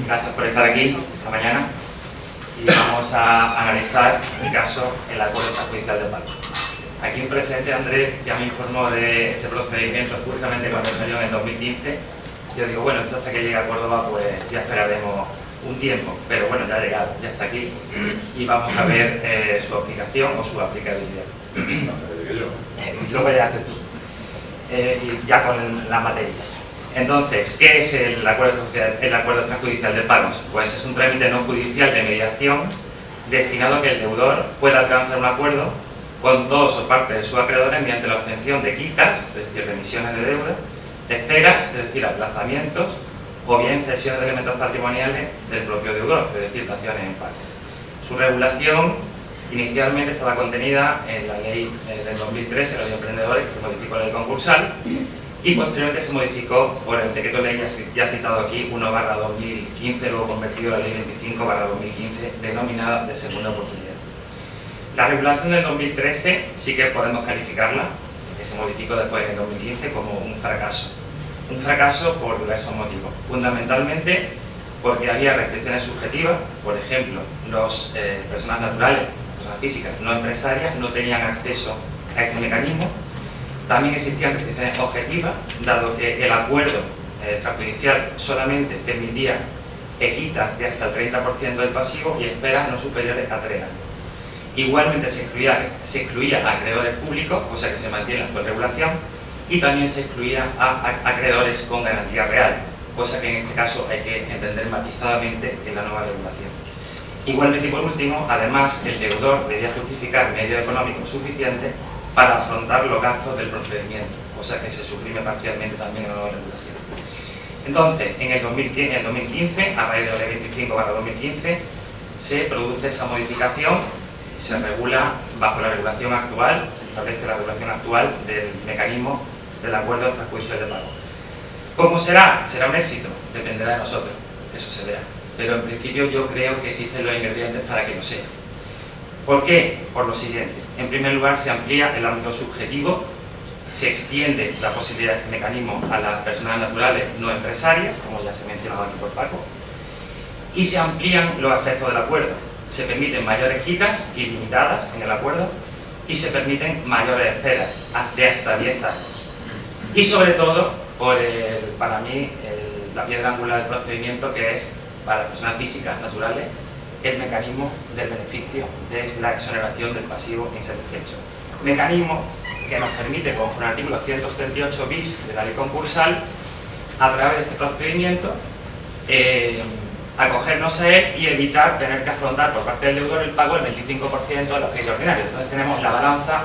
Gracias por estar aquí esta mañana y vamos a analizar el caso el acuerdo extrajudicial de paro. Aquí un presente, Andrés, ya me informó de este procedimiento justamente cuando salió en el 2015. Yo digo, bueno, entonces que llegue a Córdoba pues ya esperaremos un tiempo, pero bueno, ya ha llegado, ya está aquí y vamos a ver su aplicación o su aplicabilidad. Luego llegaste tú. Y ya con la materia. Entonces, ¿qué es el acuerdo extrajudicial de pagos? Pues es un trámite no judicial de mediación destinado a que el deudor pueda alcanzar un acuerdo con todos o parte de sus acreedores mediante la obtención de quitas, es decir, remisiones de deuda, esperas, es decir, aplazamientos, o bien cesiones de elementos patrimoniales del propio deudor, es decir, daciones en parte. Su regulación inicialmente estaba contenida en la ley del 2013, la ley de emprendedores, que modificó la ley concursal, y posteriormente se modificó por el decreto ley ya citado aquí, 1/2015, luego convertido a la ley 25/2015, denominada de segunda oportunidad. La regulación del 2013 sí que podemos calificarla, que se modificó después en el 2015, como un fracaso. Un fracaso por diversos motivos. Fundamentalmente porque había restricciones subjetivas, por ejemplo, las personas naturales, personas físicas no empresarias, no tenían acceso a este mecanismo. También existían restricciones objetivas, dado que el acuerdo extrajudicial solamente permitía quitas de hasta el 30% del pasivo y esperas no superiores a 3 años. Igualmente se excluía a acreedores públicos, cosa que se mantiene en la actual regulación, y también se excluía a acreedores con garantía real, cosa que en este caso hay que entender matizadamente en la nueva regulación. Igualmente y por último, además, el deudor debía justificar medios económicos suficientes para afrontar los gastos del procedimiento, cosa que se suprime parcialmente también en la nueva regulación. Entonces, en el 2015, a raíz de la ley 25/2015, se produce esa modificación, se regula bajo la regulación actual, se establece la regulación actual del mecanismo del acuerdo extrajudicial de pago. ¿Cómo será? ¿Será un éxito? Dependerá de nosotros, eso se verá. Pero en principio yo creo que existen los ingredientes para que lo sea. ¿Por qué? Por lo siguiente. En primer lugar, se amplía el ámbito subjetivo, se extiende la posibilidad de este mecanismo a las personas naturales no empresarias, como ya se ha mencionado aquí por Paco, y se amplían los efectos del acuerdo. Se permiten mayores quitas ilimitadas en el acuerdo y se permiten mayores esperas de hasta 10 años. Y sobre todo, para mí, la piedra angular del procedimiento, que es, para las personas físicas naturales, el mecanismo del beneficio de la exoneración del pasivo insatisfecho. Mecanismo que nos permite, conforme al artículo 178 bis de la ley concursal, a través de este procedimiento, acogernos a él y evitar tener que afrontar por parte del deudor el pago del 25% de los créditos ordinarios. Entonces tenemos la balanza,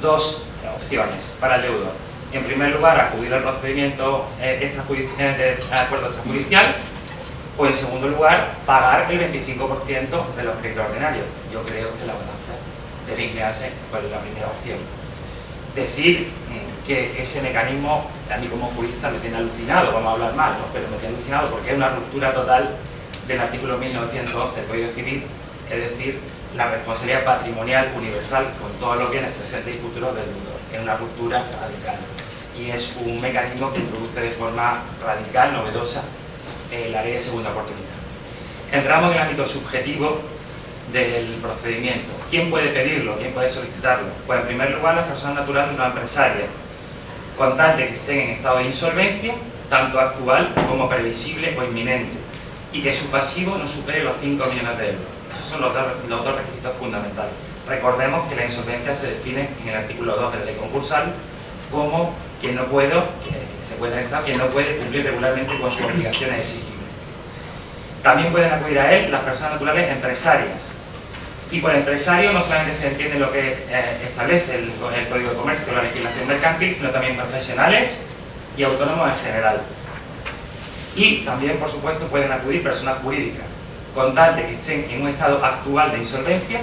dos opciones para el deudor. En primer lugar, acudir al procedimiento de acuerdo extrajudicial, o en segundo lugar, pagar el 25% de los créditos ordinarios. Yo creo que la balanza debe inclinarse por la primera opción. Decir que ese mecanismo, a mí como jurista me tiene alucinado, vamos a hablar mal, ¿no? Pero me tiene alucinado porque es una ruptura total del artículo 1911 del Código Civil, es decir, la responsabilidad patrimonial universal con todos los bienes presentes y futuros del deudor. Es una ruptura radical y es un mecanismo que introduce de forma radical, novedosa, la ley de segunda oportunidad. Entramos en el ámbito subjetivo del procedimiento. ¿Quién puede pedirlo? ¿Quién puede solicitarlo? Pues en primer lugar las personas naturales no empresarias, con tal de que estén en estado de insolvencia, tanto actual como previsible o inminente, y que su pasivo no supere los 5 millones de euros. Esos son los dos requisitos fundamentales. Recordemos que la insolvencia se define en el artículo 2 de la ley concursal como quien no puede, quien no puede cumplir regularmente con sus obligaciones exigibles. También pueden acudir a él las personas naturales empresarias. Y por empresario no solamente se entiende lo que establece el Código de Comercio o la legislación mercantil, sino también profesionales y autónomos en general. Y también, por supuesto, pueden acudir personas jurídicas, con tal de que estén en un estado actual de insolvencia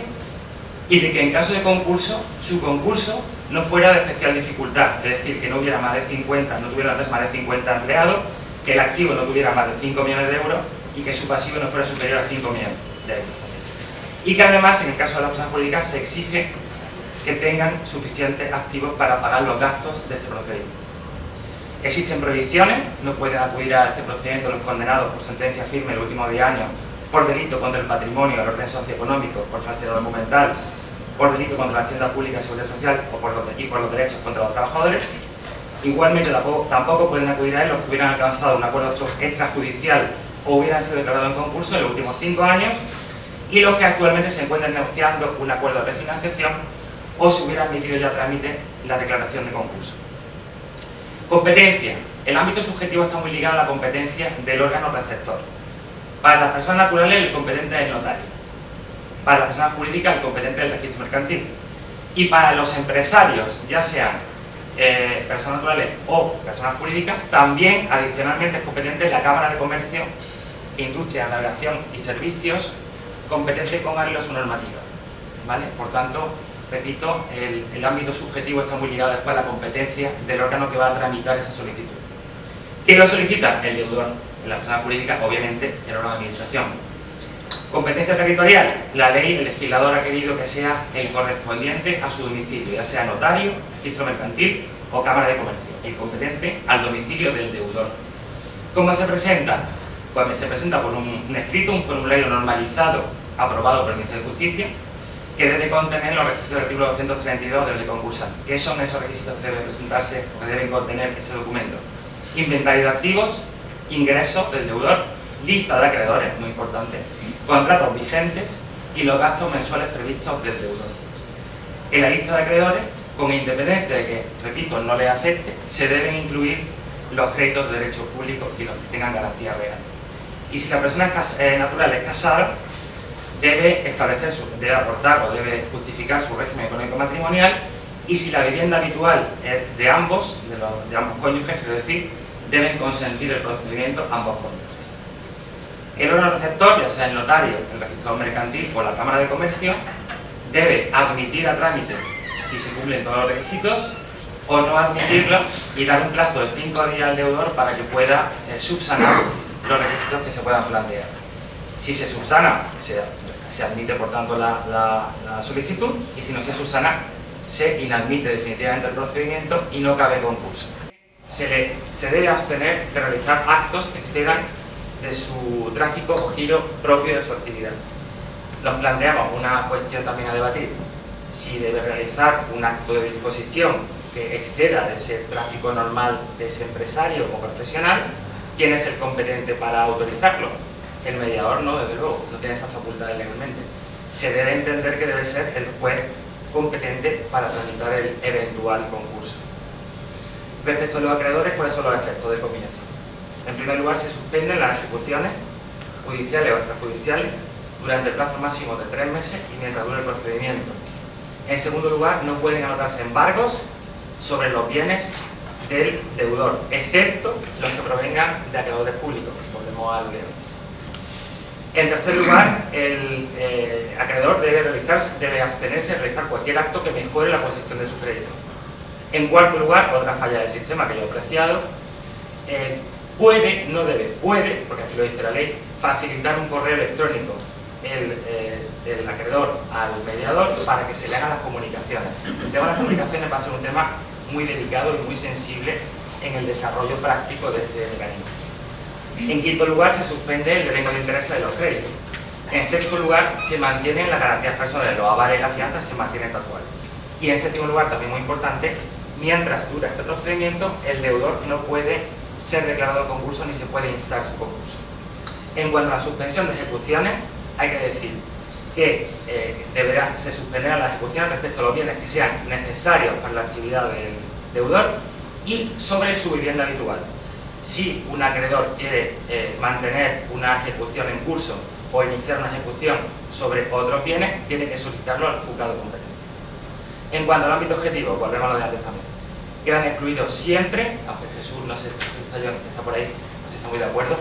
y de que en caso de concurso, su concurso no fuera de especial dificultad, es decir, que no hubiera más de 50, no tuviera más de 50 empleados, que el activo no tuviera más de 5 millones de euros y que su pasivo no fuera superior a 5 millones de euros. Y que además, en el caso de las personas jurídicas, se exige que tengan suficientes activos para pagar los gastos de este procedimiento. Existen prohibiciones, no pueden acudir a este procedimiento los condenados por sentencia firme en los últimos 10 años por delito contra el patrimonio, el orden socioeconómico, por falsedad documental, por delito contra la hacienda pública y seguridad social o por los derechos contra los trabajadores. Igualmente tampoco pueden acudir a él los que hubieran alcanzado un acuerdo extrajudicial o hubieran sido declarados en concurso en los últimos 5 años y los que actualmente se encuentran negociando un acuerdo de refinanciación o se hubiera admitido ya a trámite la declaración de concurso. Competencia. El ámbito subjetivo está muy ligado a la competencia del órgano receptor. Para las personas naturales el competente es el notario. Para las personas jurídicas el competente es el registro mercantil. Y para los empresarios, ya sean personas naturales o personas jurídicas, también adicionalmente es competente la Cámara de Comercio, Industria, Navegación y Servicios, competente con arreglo a su normativa. ¿Vale? Por tanto, repito, el ámbito subjetivo está muy ligado después a la competencia del órgano que va a tramitar esa solicitud. ¿Quién lo solicita? El deudor. En la persona jurídica, obviamente, el órgano de administración. Competencia territorial. La ley, el legislador ha querido que sea el correspondiente a su domicilio, ya sea notario, registro mercantil o Cámara de Comercio. El competente al domicilio del deudor. ¿Cómo se presenta? Pues se presenta por un escrito, un formulario normalizado aprobado por el Ministerio de Justicia, que debe contener los requisitos del artículo 232 de la ley concursal. ¿Qué son esos requisitos que deben presentarse o que deben contener ese documento? Inventario de activos, ingresos del deudor, lista de acreedores, muy importante, contratos vigentes y los gastos mensuales previstos del deudor. En la lista de acreedores, con independencia de que, repito, no les afecte, se deben incluir los créditos de derecho público y los que tengan garantía real. Y si la persona natural es casada, debe aportar o debe justificar su régimen económico matrimonial, y si la vivienda habitual es de ambos cónyuges, quiero decir, deben consentir el procedimiento ambos cónyuges. El órgano receptor, ya sea el notario, el registrador mercantil o la Cámara de Comercio, debe admitir a trámite si se cumplen todos los requisitos o no admitirlo y dar un plazo de 5 días al deudor para que pueda subsanar los requisitos que se puedan plantear. Si se subsana, se admite por tanto la solicitud, y si no se subsana, se inadmite definitivamente el procedimiento y no cabe concurso. Se debe abstener de realizar actos que excedan de su tráfico o giro propio de su actividad. Nos planteamos una cuestión también a debatir: si debe realizar un acto de disposición que exceda de ese tráfico normal de ese empresario o profesional. ¿Quién es el competente para autorizarlo? El mediador no, desde luego, no tiene esa facultad legalmente. Se debe entender que debe ser el juez competente para tramitar el eventual concurso. Respecto a los acreedores, ¿cuáles son los efectos del comienzo? En primer lugar, se suspenden las ejecuciones judiciales o extrajudiciales durante el plazo máximo de 3 meses y mientras dure el procedimiento. En segundo lugar, no pueden anotarse embargos sobre los bienes del deudor, excepto los que provengan de acreedores públicos. Volvemos al de antes. En tercer lugar, el acreedor debe abstenerse de realizar cualquier acto que mejore la posición de su crédito. En cuarto lugar, otra falla del sistema que yo he apreciado, puede, porque así lo dice la ley, facilitar un correo electrónico el acreedor al mediador para que se le hagan las comunicaciones. El tema de las comunicaciones va a ser un tema muy delicado y muy sensible en el desarrollo práctico de este mecanismo. En quinto lugar, se suspende el devengo de intereses de los créditos. En sexto lugar, se mantienen las garantías personales, los avales y las fianzas se mantienen tal cual. Y en séptimo lugar, también muy importante, mientras dura este procedimiento, el deudor no puede ser declarado concurso ni se puede instar su concurso. En cuanto a la suspensión de ejecuciones, hay que decir que se suspenderán las ejecuciones respecto a los bienes que sean necesarios para la actividad del deudor y sobre su vivienda habitual. Si un acreedor quiere mantener una ejecución en curso o iniciar una ejecución sobre otros bienes, tiene que solicitarlo al juzgado competente. En cuanto al ámbito objetivo, volvemos a lo de antes también. Quedan excluidos siempre, aunque Jesús no sé, está por ahí, no se está muy de acuerdo,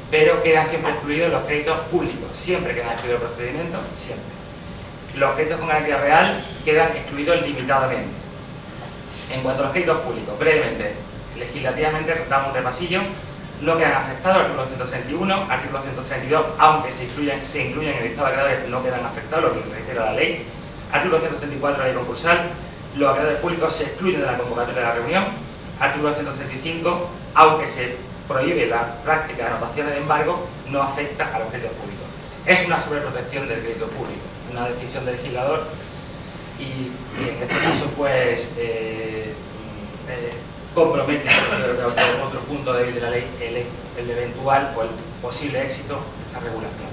pero quedan siempre excluidos los créditos públicos, siempre quedan excluidos el procedimiento, siempre. Los créditos con garantía real quedan excluidos limitadamente. En cuanto a los créditos públicos, brevemente, legislativamente damos un repasillo, no quedan afectados, artículo 131, artículo 132, aunque se incluyen en el listado de acreedores, no quedan afectados, lo que reitera la ley. Artículo 134 de la ley concursal, los acreedores públicos se excluyen de la convocatoria de la reunión. Artículo 135, aunque se prohíbe la práctica de anotaciones de embargo, no afecta a los créditos públicos. Es una sobreprotección del crédito público, una decisión del legislador y en este caso pues compromete, yo creo que otro punto débil de la ley, el eventual o el posible éxito de esta regulación.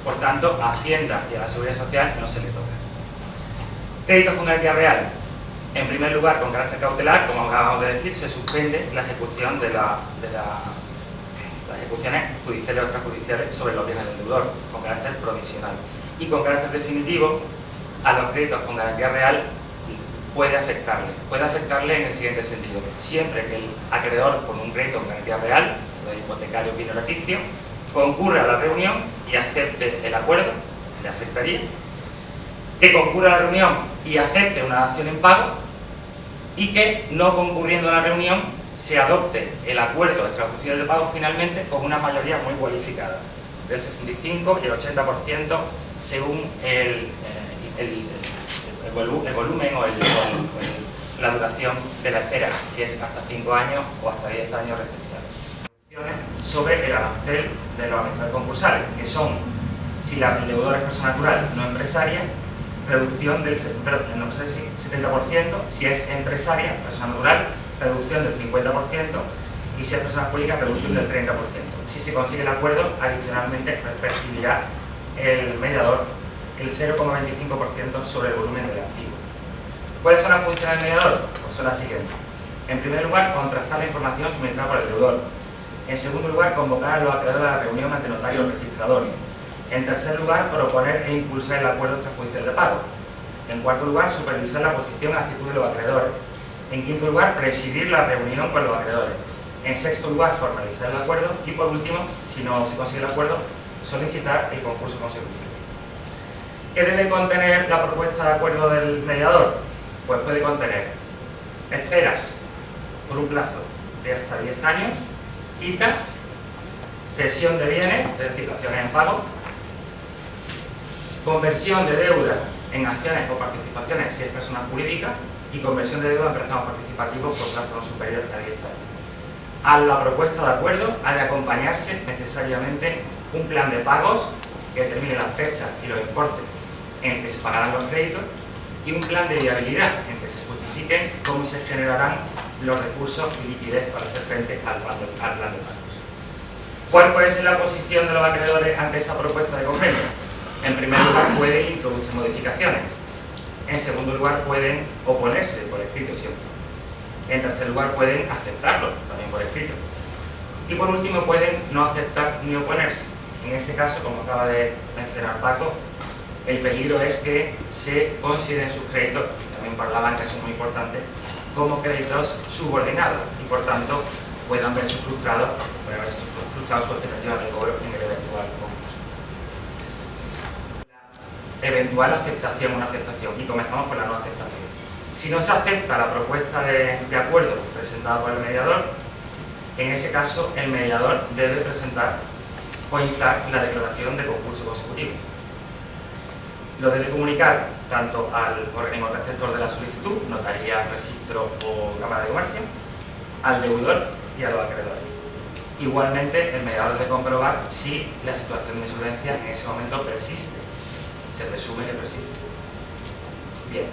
Por tanto, a Hacienda y a la Seguridad Social no se le toca. Créditos con garantía real. En primer lugar, con carácter cautelar, como acabamos de decir, se suspende la ejecución de las ejecuciones judiciales o extrajudiciales sobre los bienes del deudor, con carácter provisional. Y con carácter definitivo, a los créditos con garantía real puede afectarle en el siguiente sentido. Siempre que el acreedor con un crédito con garantía real, de hipotecario bien laticio, concurra a la reunión y acepte el acuerdo, le afectaría. Que concurra a la reunión y acepte una dación en pago, y que, no concurriendo a la reunión, se adopte el acuerdo extrajudicial de pago finalmente con una mayoría muy cualificada, del 65 y el 80% según el volumen o la duración de la espera, si es hasta 5 años o hasta 10 años respectivamente. Sobre el arancel de los arancelados concursales, que son, si el deudor es persona natural no empresaria, reducción del 70%, si es empresaria, persona natural, reducción del 50%, y si es persona pública, reducción del 30%. Si se consigue el acuerdo, adicionalmente percibirá el mediador el 0,25% sobre el volumen del activo. ¿Cuáles son las funciones del mediador? Pues son las siguientes. En primer lugar, contrastar la información suministrada por el deudor. En segundo lugar, convocar a los acreedores a la reunión ante notario o registrador. En tercer lugar, proponer e impulsar el acuerdo extrajudicial de pago. En cuarto lugar, supervisar la posición y actitud de los acreedores. En quinto lugar, presidir la reunión con los acreedores. En sexto lugar, formalizar el acuerdo. Y por último, si no se consigue el acuerdo, solicitar el concurso consecutivo. ¿Qué debe contener la propuesta de acuerdo del mediador? Pues puede contener esperas por un plazo de hasta 10 años, quitas, cesión de bienes, es decir, acciones en pago, conversión de deuda en acciones o participaciones si es persona jurídica y conversión de deuda en préstamos participativos por plazo no superior a 10 años. A la propuesta de acuerdo ha de acompañarse necesariamente un plan de pagos que determine las fechas y los importes en que se pagarán los créditos y un plan de viabilidad en que se justifiquen cómo se generarán los recursos y liquidez para hacer frente al plan de pagos. ¿Cuál puede ser la posición de los acreedores ante esa propuesta de convenio? En primer lugar, pueden introducir modificaciones. En segundo lugar, pueden oponerse por escrito siempre. En tercer lugar, pueden aceptarlo, también por escrito. Y por último, pueden no aceptar ni oponerse. En ese caso, como acaba de mencionar Paco, el peligro es que se consideren sus créditos, y también para la banca eso es muy importante, como créditos subordinados y por tanto puedan verse frustrados su expectativa de cobro en el eventual concurso. La eventual aceptación o no aceptación, y comenzamos por la no aceptación. Si no se acepta la propuesta de acuerdo presentada por el mediador, en ese caso el mediador debe presentar o instar la declaración de concurso consecutivo. Lo debe comunicar tanto al organismo receptor de la solicitud, notaría, registro o cámara de comercio, al deudor y a los acreedores. Igualmente, el mediador debe comprobar si la situación de insolvencia en ese momento persiste. Se presume que persiste. Bien.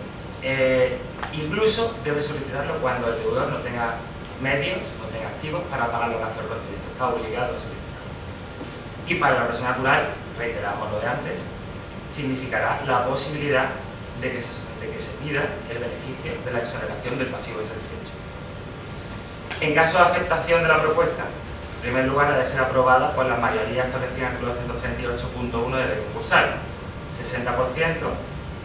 Incluso debe solicitarlo cuando el deudor no tenga medios, no tenga activos para pagar los gastos del procedimiento. Está obligado a solicitarlo. Y para la persona natural, reiteramos lo de antes, significará la posibilidad de que se pida el beneficio de la exoneración del pasivo de satisfecho. En caso de aceptación de la propuesta, en primer lugar, ha de ser aprobada por la mayoría establecida en el artículo 238.1 de ley concursal, 60%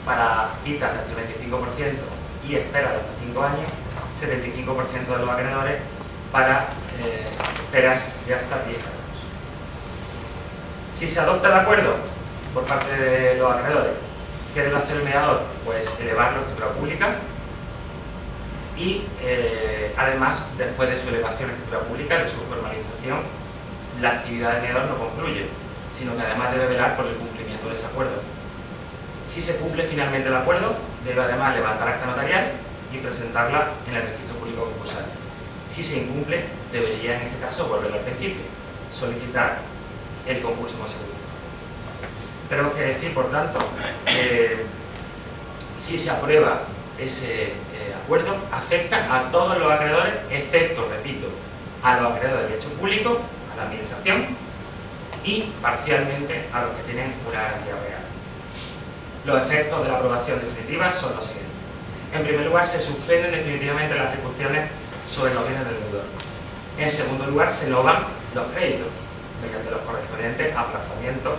para quitas de hasta el 25% y espera de hasta 5 años, 75% de los acreedores para esperas de hasta 10 años. Si se adopta el acuerdo por parte de los acreedores, ¿qué debe hacer el mediador? Pues elevarlo a escritura pública y además, después de su elevación a escritura pública, de su formalización, la actividad del mediador no concluye, sino que además debe velar por el cumplimiento de ese acuerdo. Si se cumple finalmente el acuerdo, debe además levantar acta notarial y presentarla en el registro público concursal. Si Si se incumple, debería en ese caso volver al principio, solicitar el concurso consecutivo. Tenemos que decir, por tanto, que si se aprueba ese acuerdo, afecta a todos los acreedores, excepto, repito, a los acreedores de derecho público, a la administración, y parcialmente a los que tienen una garantía real. Los efectos de la aprobación definitiva son los siguientes. En primer lugar, se suspenden definitivamente las ejecuciones sobre los bienes del deudor. En segundo lugar, se novan los créditos mediante los correspondientes aplazamientos,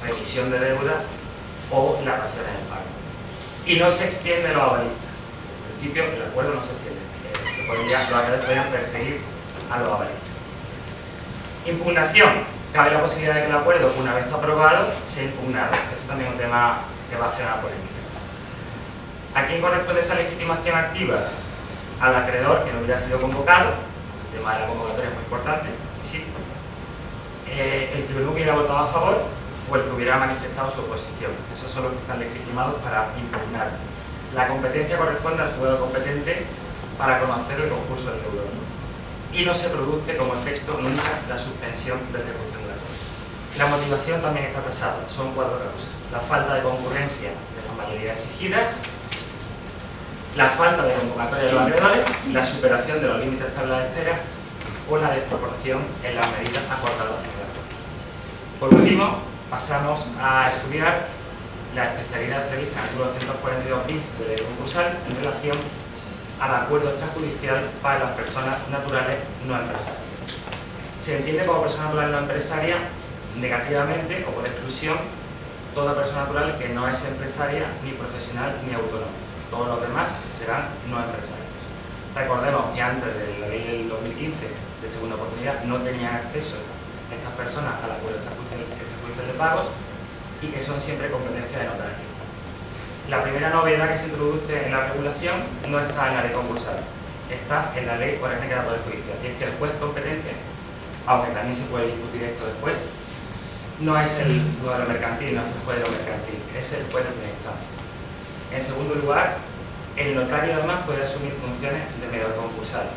remisión de deuda o las daciones en pago. Y no se extiende a los avalistas. En principio, el acuerdo no se extiende. Los acreedores podrían perseguir a los avalistas. Impugnación. Cabe la posibilidad de que el acuerdo, una vez aprobado, sea impugnado. Esto también es un tema que va a generar polémica. ¿A quién corresponde esa legitimación activa? Al acreedor que no hubiera sido convocado. El tema de la convocatoria es muy importante, insisto. El que no hubiera votado a favor o el que hubiera manifestado su oposición. Esos son los que están legitimados para impugnar. La competencia corresponde al juzgado competente para conocer el concurso del deudor. Y no se produce como efecto nunca la suspensión de ejecución del acuerdo. La motivación también está tasada, son 4 causas. La falta de concurrencia de las mayorías exigidas, la falta de convocatoria de los acreedores, la superación de los límites para la espera o la desproporción en las medidas acordadas en el acuerdo. Por último, pasamos a estudiar la especialidad prevista en el artículo 242 bis de la ley concursal en relación al acuerdo extrajudicial para las personas naturales no empresarias. Se entiende como persona natural no empresaria negativamente o por exclusión toda persona natural que no es empresaria, ni profesional, ni autónoma. Todos los demás serán no empresarios. Recordemos que antes de la ley del 2015 de segunda oportunidad no tenían acceso estas personas al acuerdo extrajudicial de pagos y que son siempre competencia de notario. La primera novedad que se introduce en la regulación no está en la ley concursal, está en la ley orgánica del Poder Judicial, y es que el juez competente, aunque también se puede discutir esto después, no es el juez de lo mercantil, no es el juez de lo mercantil, es el juez de primera instancia. En segundo lugar, el notario además puede asumir funciones de mediador concursal.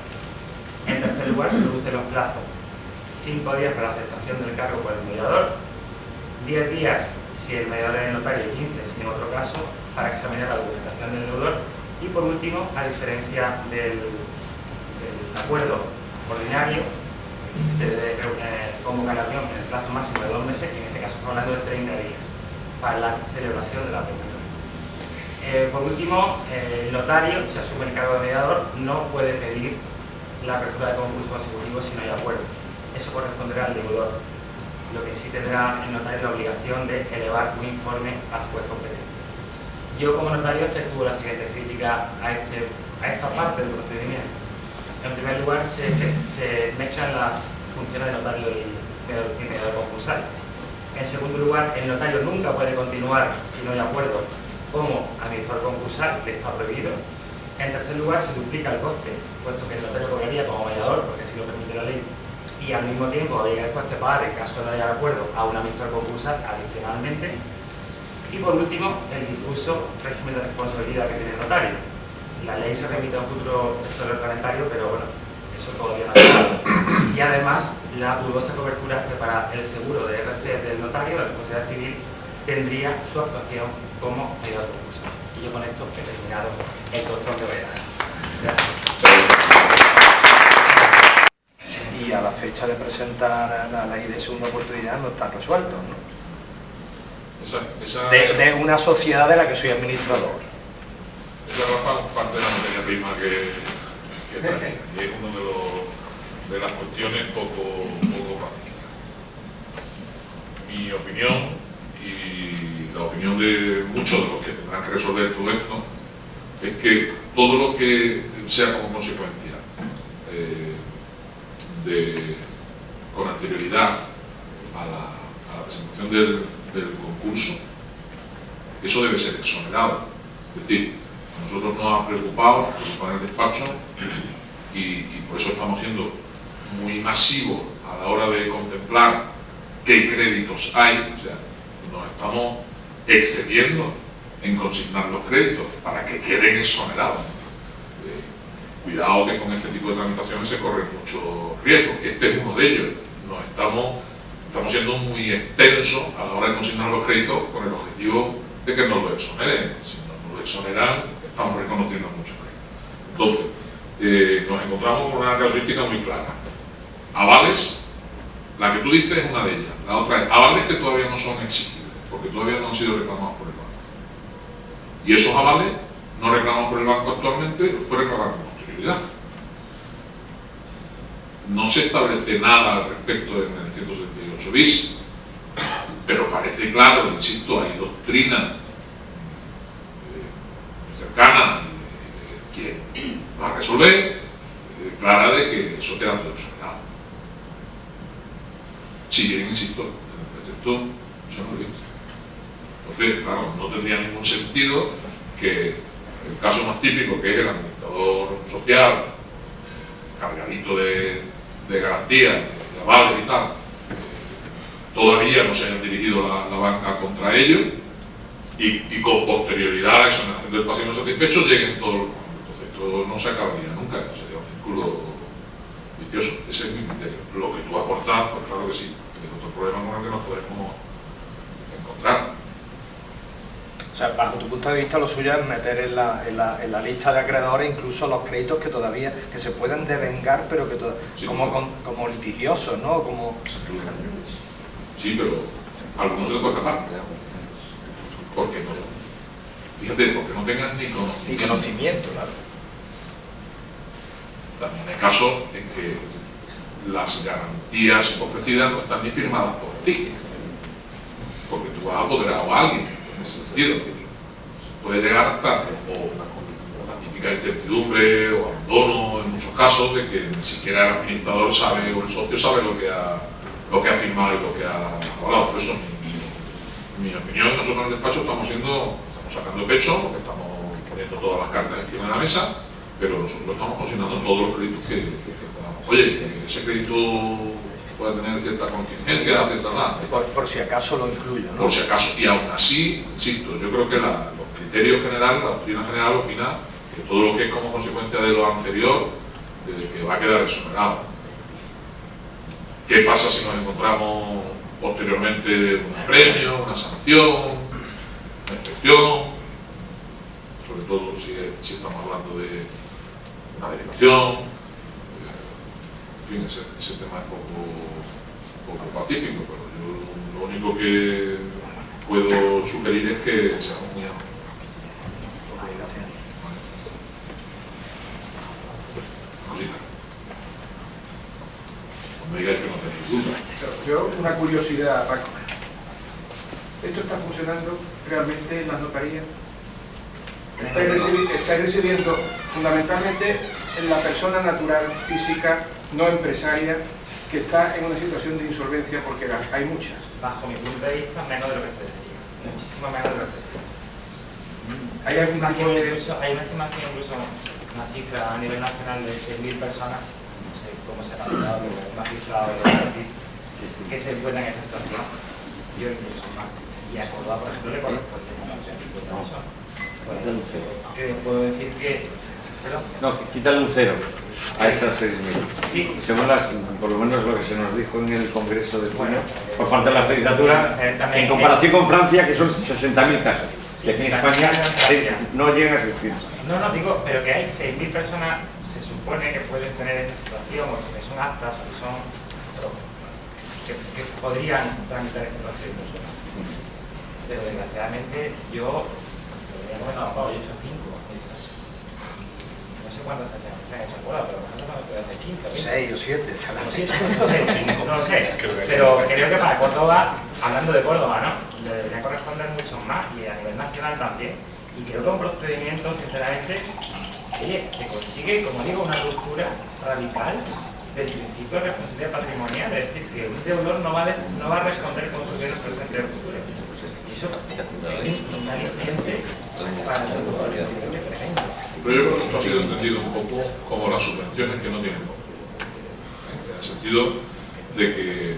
En tercer lugar, se reducen los plazos. 5 días para la aceptación del cargo por el mediador, 10 días si el mediador es el notario y 15 si en otro caso, para examinar la documentación del deudor. Y por último, a diferencia del acuerdo ordinario, se debe convocar la reunión en el plazo máximo de 2 meses, que en este caso estamos hablando de 30 días, para la celebración de la reunión. Por último, el notario, si asume el cargo de mediador, no puede pedir la apertura de concurso consecutivo si no hay acuerdo. Eso corresponderá al deudor. Lo que sí tendrá el notario la obligación de elevar un informe al juez competente. Yo como notario efectúo la siguiente crítica a esta parte del procedimiento. En primer lugar, se mezclan las funciones de notario y mediador concursal. En segundo lugar, el notario nunca puede continuar si no hay acuerdo como administrador concursal, que está prohibido. En tercer lugar, se duplica el coste, puesto que el notario cobraría como mediador, porque así lo permite la ley, y al mismo tiempo habría después que pagar, en caso de no haya acuerdo, a un administrador concursal adicionalmente. Y por último, el difuso régimen de responsabilidad que tiene el notario. La ley se remite a un futuro texto reglamentario, pero bueno, eso todavía no está claro. Y además, la dudosa cobertura que para el seguro de RC del notario, la responsabilidad civil, tendría su actuación como mediador concursal. Y yo con esto he terminado el doctor de Vera. Y a la fecha de presentar la ley de segunda oportunidad no están resueltos, ¿no? De una sociedad de la que soy administrador. Esa es parte de la materia prima que trae, y es una de las cuestiones poco pacíficas. Mi opinión y la opinión de muchos de los que tendrán que resolver todo esto es que todo lo que sea como consecuencia con anterioridad a la presentación del concurso, eso debe ser exonerado. Es decir, a nosotros nos ha preocupado en el despacho y por eso estamos siendo muy masivos a la hora de contemplar qué créditos hay. O sea, nos estamos excediendo en consignar los créditos para que queden exonerados. cuidado que con este tipo de tramitaciones se corren muchos riesgos. Este es uno de ellos. Estamos siendo muy extensos a la hora de consignar los créditos con el objetivo de que nos lo exoneren. Si no nos lo exoneran, estamos reconociendo muchos créditos. Entonces, nos encontramos con una casuística muy clara. Avales, la que tú dices es una de ellas. La otra es avales que todavía no son exigibles, porque todavía no han sido reclamados por el banco. Y esos avales no reclamados por el banco actualmente, los puede reclamar con posterioridad. No se establece nada al respecto en el 178 bis, pero parece claro, insisto, hay doctrina cercana que va a resolver, clara de que eso queda todo exonerado. Si bien, insisto, en el precepto se nos dice. Entonces, claro, no tendría ningún sentido que el caso más típico, que es el administrador social, cargadito de garantías, de avales y tal, todavía no se haya dirigido la banca contra ellos y con posterioridad a la exoneración del pasivo satisfecho lleguen todos los fondos. Entonces esto no se acabaría nunca, esto sería un círculo vicioso. Ese es mi criterio. Lo que tú aportas, pues claro que sí, es otro problema con el que nos podemos encontrar. O sea, bajo tu punto de vista, lo suyo es meter en la lista de acreedores incluso los créditos que todavía que se pueden devengar, pero que sí, como litigiosos, ¿no? Sí, pero algunos se les puede escapar. ¿Por qué no? Fíjate, porque no tengan ni conocimiento. Ni conocimiento, claro. También hay casos en que las garantías ofrecidas no están ni firmadas por ti, porque tú has apoderado a alguien en ese sentido. Puede llegar hasta la típica incertidumbre o abandono en muchos casos de que ni siquiera el administrador sabe o el socio sabe lo que ha firmado y lo que ha hablado. Por eso, en mi opinión, nosotros en el despacho estamos sacando pecho, porque estamos poniendo todas las cartas encima de la mesa, pero nosotros estamos consignando todos los créditos que podamos. Oye, ese crédito puede tener cierta contingencia, cierta nada. Por si acaso lo incluyo, ¿no? Por si acaso, y aún así, insisto, yo creo que los criterios generales, la doctrina general opina que todo lo que es como consecuencia de lo anterior, que va a quedar exonerado. ¿Qué pasa si nos encontramos posteriormente un premio, una sanción, una inspección? Sobre todo si estamos hablando de una derivación. En fin, ese tema es poco pacífico, pero yo lo único que puedo sugerir es que seamos muy amplios. No digáis que no tenéis dudas. Yo, una curiosidad, Paco. ¿Esto está funcionando realmente en las notarías? ¿Estáis recibiendo fundamentalmente en la persona natural, física, no empresaria, que está en una situación de insolvencia, porque hay muchas? Bajo mi punto de vista, menos de lo que se debería. Muchísimo menos de lo que se debería. ¿Hay algún tipo de...? Hay una estimación, incluso una cifra a nivel nacional de 6.000 personas, no sé cómo se ha calculado, una cifra que se encuentran en esta situación. Yo incluso más. Y a Córdoba, por ejemplo, le corresponde a eso. Puedo decir que... ¿Perdón? No, quítale un cero a esas 6.000. Sí. Según por lo menos lo que se nos dijo en el Congreso de junio, por parte de la legislatura, en comparación con Francia, que son 60.000 casos. Que aquí en España no llega a 600. No, digo, pero que hay 6.000 personas, se supone que pueden tener esta situación, o que son aptas, o que son... que podrían tramitar este procedimiento. Pero desgraciadamente yo he hecho 5. No sé cuántas se han hecho ahora, pero hace 15 o 20. 6 o 7, no lo sé. Pero creo que para Córdoba, hablando de Córdoba, ¿no? Debería corresponder mucho más, y a nivel nacional también. Y creo que un procedimiento, sinceramente, oye, se consigue, como digo, una ruptura radical del principio de responsabilidad patrimonial, es decir, que un deudor no va a responder con sus bienes presentes y futuros. Y eso es un aliciente para el deudor. Pero yo creo que esto ha sido entendido un poco como las subvenciones que no tienen fondo. En el sentido de que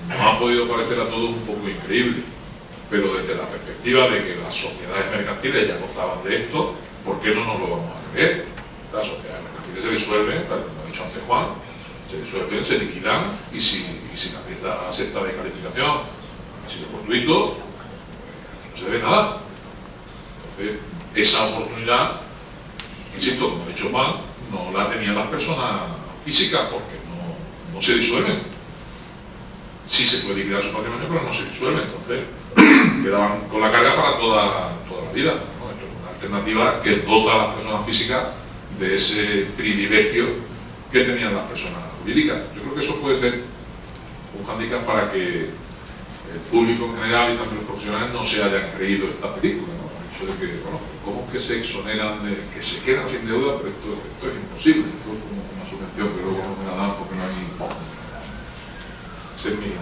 nos ha podido parecer a todos un poco increíble, pero desde la perspectiva de que las sociedades mercantiles ya gozaban de esto, ¿por qué no nos lo vamos a creer? Las sociedades mercantiles se disuelven, tal como ha dicho antes Juan, se disuelven, se liquidan y si la pieza acepta de calificación, ha sido fortuito, no se debe nada. Entonces, esa oportunidad, insisto, como ha dicho Juan, no la tenían las personas físicas porque no se disuelven. Sí se puede liquidar su patrimonio, pero no se disuelve, entonces quedaban con la carga para toda la vida, ¿no? Esto es una alternativa que dota a las personas físicas de ese privilegio que tenían las personas jurídicas. Yo creo que eso puede ser un hándicap para que el público en general y también los profesionales no se hayan creído esta película, ¿no? El hecho de que, bueno, ¿cómo es que se exoneran, que se quedan sin deuda? Pero esto es imposible, esto es como una subvención que luego no me la dan porque no hay fondo. Ese es mi...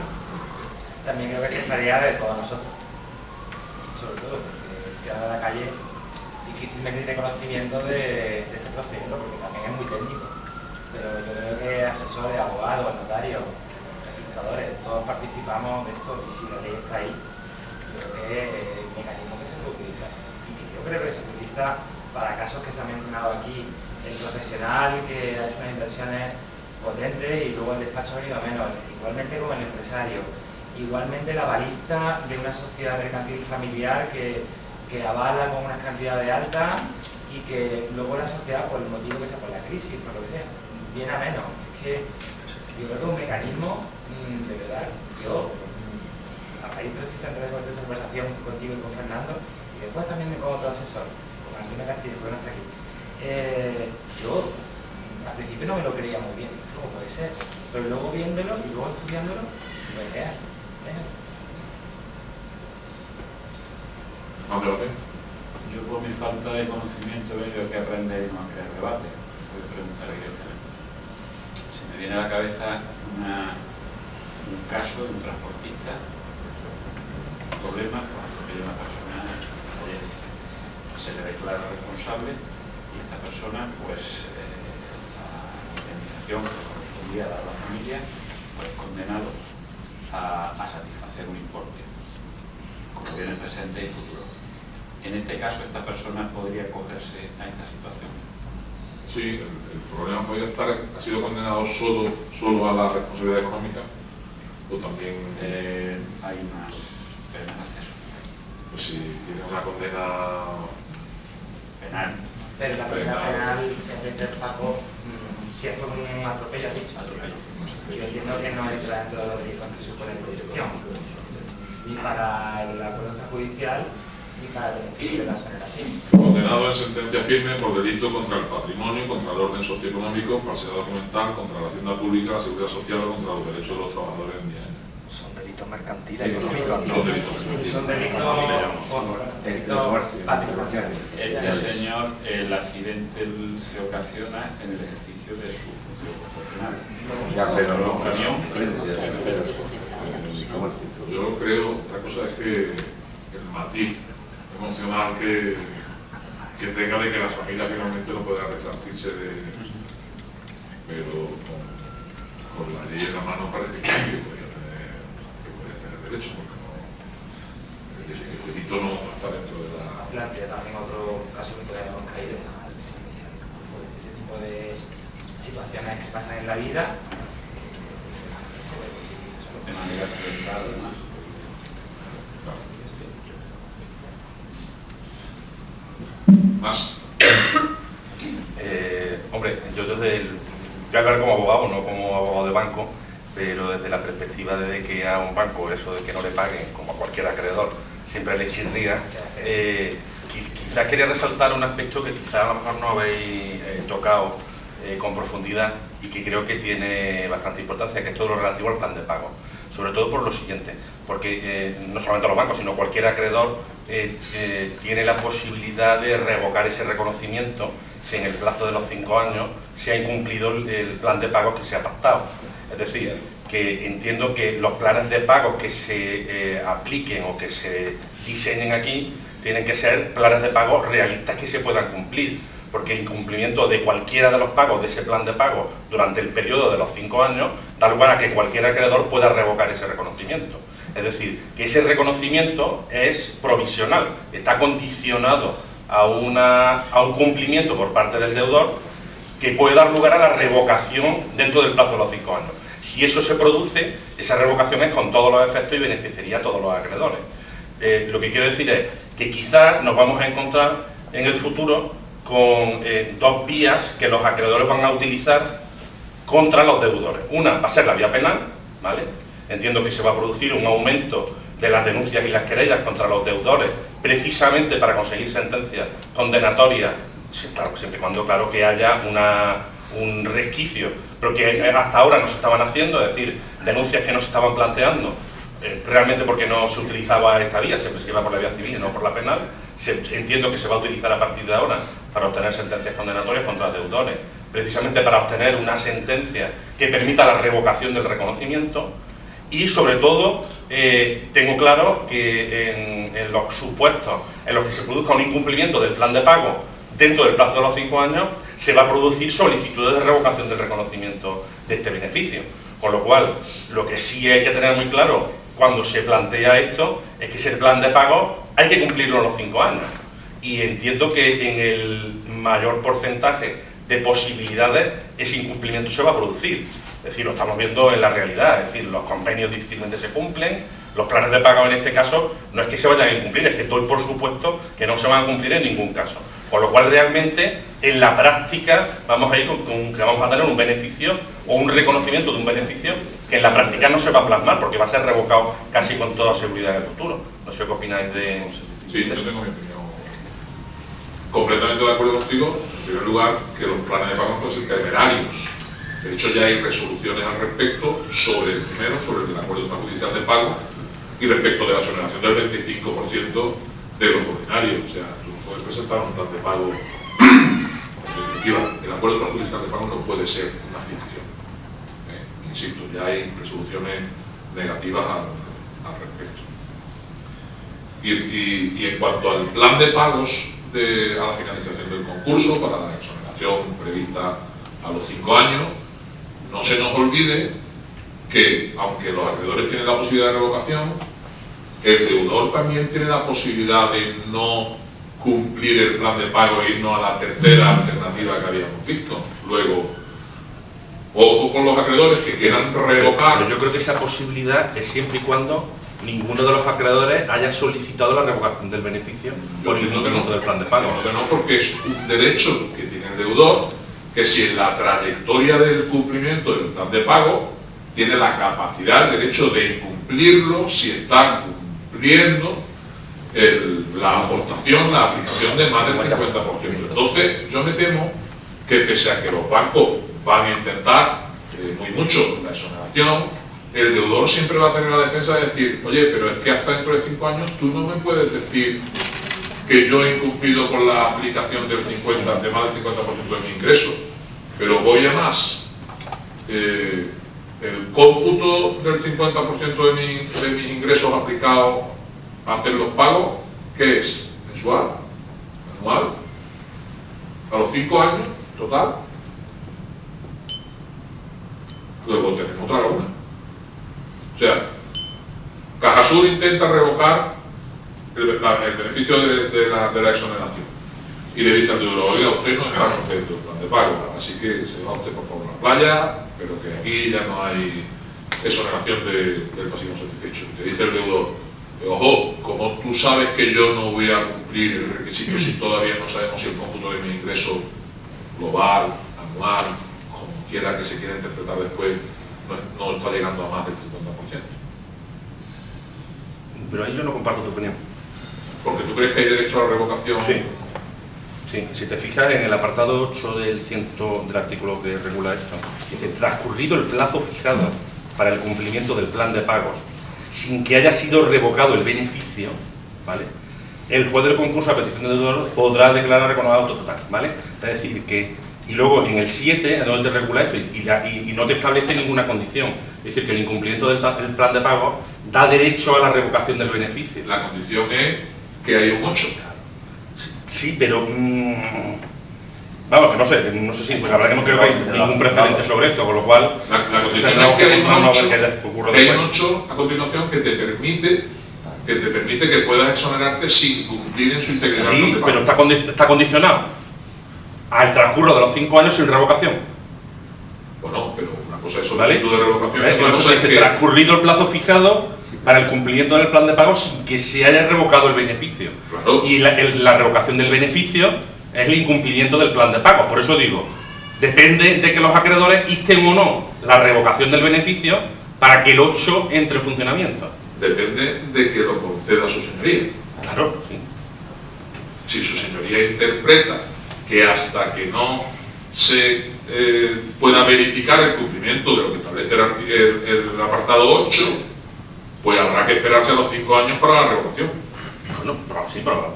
También creo que se entraría de todos nosotros, sobre todo porque el ciudadano de la calle difícilmente tiene conocimiento de este procedimiento porque también es muy técnico, pero yo creo que asesores, abogados, notarios, registradores, todos participamos de esto y si la ley está ahí, yo creo que es el mecanismo que se puede utilizar y que creo que se utiliza para casos que se han mencionado aquí, el profesional que ha hecho unas inversiones potente y luego el despacho ha venido menos, igualmente como el empresario, igualmente la balista de una sociedad mercantil familiar que avala con unas cantidades altas y que luego la sociedad, por el motivo que sea, por la crisis, por lo que sea, viene a menos. Es que yo creo que es un mecanismo, de verdad, yo, a raíz precisamente de esta conversación contigo y con Fernando, y después también con otro asesor, con Antonio Castillo, que no está aquí, yo al principio no me lo creía muy bien, ¿cómo puede ser? Pero luego viéndolo y luego estudiándolo, pues es así. Yo por mi falta de conocimiento veo que aprender y no crear debate. Voy a preguntar directamente. Se me viene a la cabeza un caso de un transportista, un problema porque una persona fallece. Se le declara responsable y esta persona, pues, la indemnización que correspondía a la familia, pues condenado a satisfacer un importe, como viene presente y futuro. En este caso, esta persona podría acogerse a esta situación. Sí, el problema podría estar, ha sido condenado solo a la responsabilidad económica o también... hay más penas de acceso. Pues si tiene una condena penal. Pero la pena penal siempre te pago si es por un atropello, has dicho. Yo entiendo que no entra dentro de los delitos que supone protección, ni para el acuerdo extrajudicial ni para el beneficio de la exoneración. condenado en sentencia firme por delito contra el patrimonio, contra el orden socioeconómico, falsedad documental, contra la hacienda pública, la seguridad social o contra los derechos de los trabajadores en 10 años. Son delitos mercantiles económicos, ¿no? Son delitos. Son delitos patrimoniales. Este señor, el accidente se ocasiona en el ejercicio de su función profesional. Ya, pero no, un camión. Yo creo, otra cosa es que el matiz emocional que tenga de que la familia finalmente no pueda resarcirse de... Pero con la ley en la mano parece que podría tener derecho, porque el delito no está dentro de la... Plantea también otro caso que hemos caído. Este tipo de situaciones que se pasan en la vida. De manera accidental, además. Más. Hombre, yo desde el... Voy a hablar como abogado, no como abogado de banco, pero desde la perspectiva de que a un banco eso de que no le paguen, como a cualquier acreedor, siempre le chirría, quizás quería resaltar un aspecto que quizás a lo mejor no habéis tocado con profundidad y que creo que tiene bastante importancia, que es todo lo relativo al plan de pago. Sobre todo por lo siguiente, porque no solamente los bancos, sino cualquier acreedor tiene la posibilidad de revocar ese reconocimiento si en el plazo de los 5 años se ha incumplido el plan de pagos que se ha pactado. Es decir, que entiendo que los planes de pagos que se apliquen o que se diseñen aquí tienen que ser planes de pago realistas que se puedan cumplir, porque el incumplimiento de cualquiera de los pagos de ese plan de pago durante el periodo de los 5 años da lugar a que cualquier acreedor pueda revocar ese reconocimiento. Es decir, que ese reconocimiento es provisional, está condicionado a un cumplimiento por parte del deudor que puede dar lugar a la revocación dentro del plazo de los 5 años. Si eso se produce, esa revocación es con todos los efectos y beneficiaría a todos los acreedores. Lo que quiero decir es que quizás nos vamos a encontrar en el futuro con dos vías que los acreedores van a utilizar contra los deudores. Una va a ser la vía penal, ¿vale? Entiendo que se va a producir un aumento de las denuncias y las querellas contra los deudores, precisamente para conseguir sentencias condenatorias, claro, siempre y cuando, claro, que haya un resquicio, pero que hasta ahora no se estaban haciendo, es decir, denuncias que no se estaban planteando, realmente porque no se utilizaba esta vía, siempre se iba por la vía civil y no por la penal. Entiendo que se va a utilizar a partir de ahora para obtener sentencias condenatorias contra deudores, precisamente para obtener una sentencia que permita la revocación del reconocimiento. Y sobre todo, tengo claro que en los supuestos en los que se produzca un incumplimiento del plan de pago dentro del plazo de los 5 años, se va a producir solicitudes de revocación del reconocimiento de este beneficio. Con lo cual, lo que sí hay que tener muy claro cuando se plantea esto es que ese plan de pago hay que cumplirlo en los 5 años. Y entiendo que en el mayor porcentaje de posibilidades ese incumplimiento se va a producir. Es decir, lo estamos viendo en la realidad, es decir, los convenios difícilmente se cumplen, los planes de pago en este caso no es que se vayan a incumplir, es que doy por supuesto que no se van a cumplir en ningún caso. Por lo cual realmente en la práctica vamos a ir que vamos a tener un beneficio o un reconocimiento de un beneficio que en la práctica no se va a plasmar porque va a ser revocado casi con toda seguridad en el futuro. No sé qué opináis de... Sí, yo tengo mi opinión. Completamente de acuerdo contigo. En primer lugar, que los planes de pago no pueden ser temerarios. De hecho, ya hay resoluciones al respecto sobre el primero, sobre el acuerdo extrajudicial de pago y respecto de la exoneración del 25% de los ordinarios. O sea, tú no puedes presentar un plan de pago. En definitiva, el acuerdo extrajudicial de pago no puede ser una ficción. Insisto, ya hay resoluciones negativas al respecto. Y en cuanto al plan de pagos a la finalización del concurso para la exoneración prevista a los 5 años, no se nos olvide que, aunque los acreedores tienen la posibilidad de revocación, el deudor también tiene la posibilidad de no cumplir el plan de pago e irnos a la tercera alternativa que habíamos visto. Luego, ojo con los acreedores que quieran revocar. Pero yo creo que esa posibilidad es siempre y cuando ninguno de los acreedores haya solicitado la revocación del beneficio por incumplimiento del plan de pago. No, porque es un derecho que tiene el deudor, que si en la trayectoria del cumplimiento del plan de pago tiene la capacidad, el derecho de incumplirlo si está cumpliendo la aportación, la aplicación de más del 50%. Entonces, yo me temo que pese a que los bancos van a intentar muy mucho la exoneración, el deudor siempre va a tener la defensa de decir, oye, pero es que hasta dentro de 5 años tú no me puedes decir que yo he incumplido con la aplicación del de más del 50% de mi ingreso, pero voy a más. El cómputo del 50% de mis ingresos aplicados a hacer los pagos, ¿qué es? ¿Mensual? ¿Anual? ¿A los 5 años total? Luego tenemos otra laguna. O sea, Cajasur intenta revocar el beneficio de la exoneración y le dice al deudor, oiga, usted no está contento del plan de pago, así que se va usted por favor a la playa, pero que aquí ya no hay exoneración del pasivo satisfecho. Te dice el deudor, ojo, como tú sabes que yo no voy a cumplir el requisito si todavía no sabemos si el cómputo de mi ingreso global, anual, como quiera que se quiera interpretar después, no está llegando a más del 50%. Pero ahí yo no comparto tu opinión. Porque tú crees que hay derecho a la revocación. Sí. Sí, si te fijas en el apartado 8 del artículo que regula esto, dice, transcurrido el plazo fijado para el cumplimiento del plan de pagos, sin que haya sido revocado el beneficio, ¿vale?, el juez del concurso a petición del deudor podrá declarar reconocido total, ¿vale? Es decir, que, y luego en el 7, es donde te regula esto, y no te establece ninguna condición, es decir, que el incumplimiento del plan de pago da derecho a la revocación del beneficio. La condición es que hay un 8. Sí, pero... vamos, que no sé si, pues la verdad que no creo que hay ningún precedente sobre esto, con lo cual... La condición es que hay un 8 a continuación que te permite que puedas exonerarte sin cumplir en su integridad. Sí, pero está condicionado. al transcurso de los 5 años sin revocación. Bueno, pero una cosa es ¿Vale? solicitud de revocación y Por otra eso cosa es dice, que... transcurrido el plazo fijado para el cumplimiento del plan de pago sin que se haya revocado el beneficio. Claro. Y la revocación del beneficio es el incumplimiento del plan de pago. Por eso digo, depende de que los acreedores insten o no la revocación del beneficio para que el 8 entre en funcionamiento. Depende de que lo conceda su señoría. Claro, sí. Si su señoría interpreta que hasta que no se pueda verificar el cumplimiento de lo que establece el apartado 8, pues habrá que esperarse a los 5 años para la revocación. Bueno,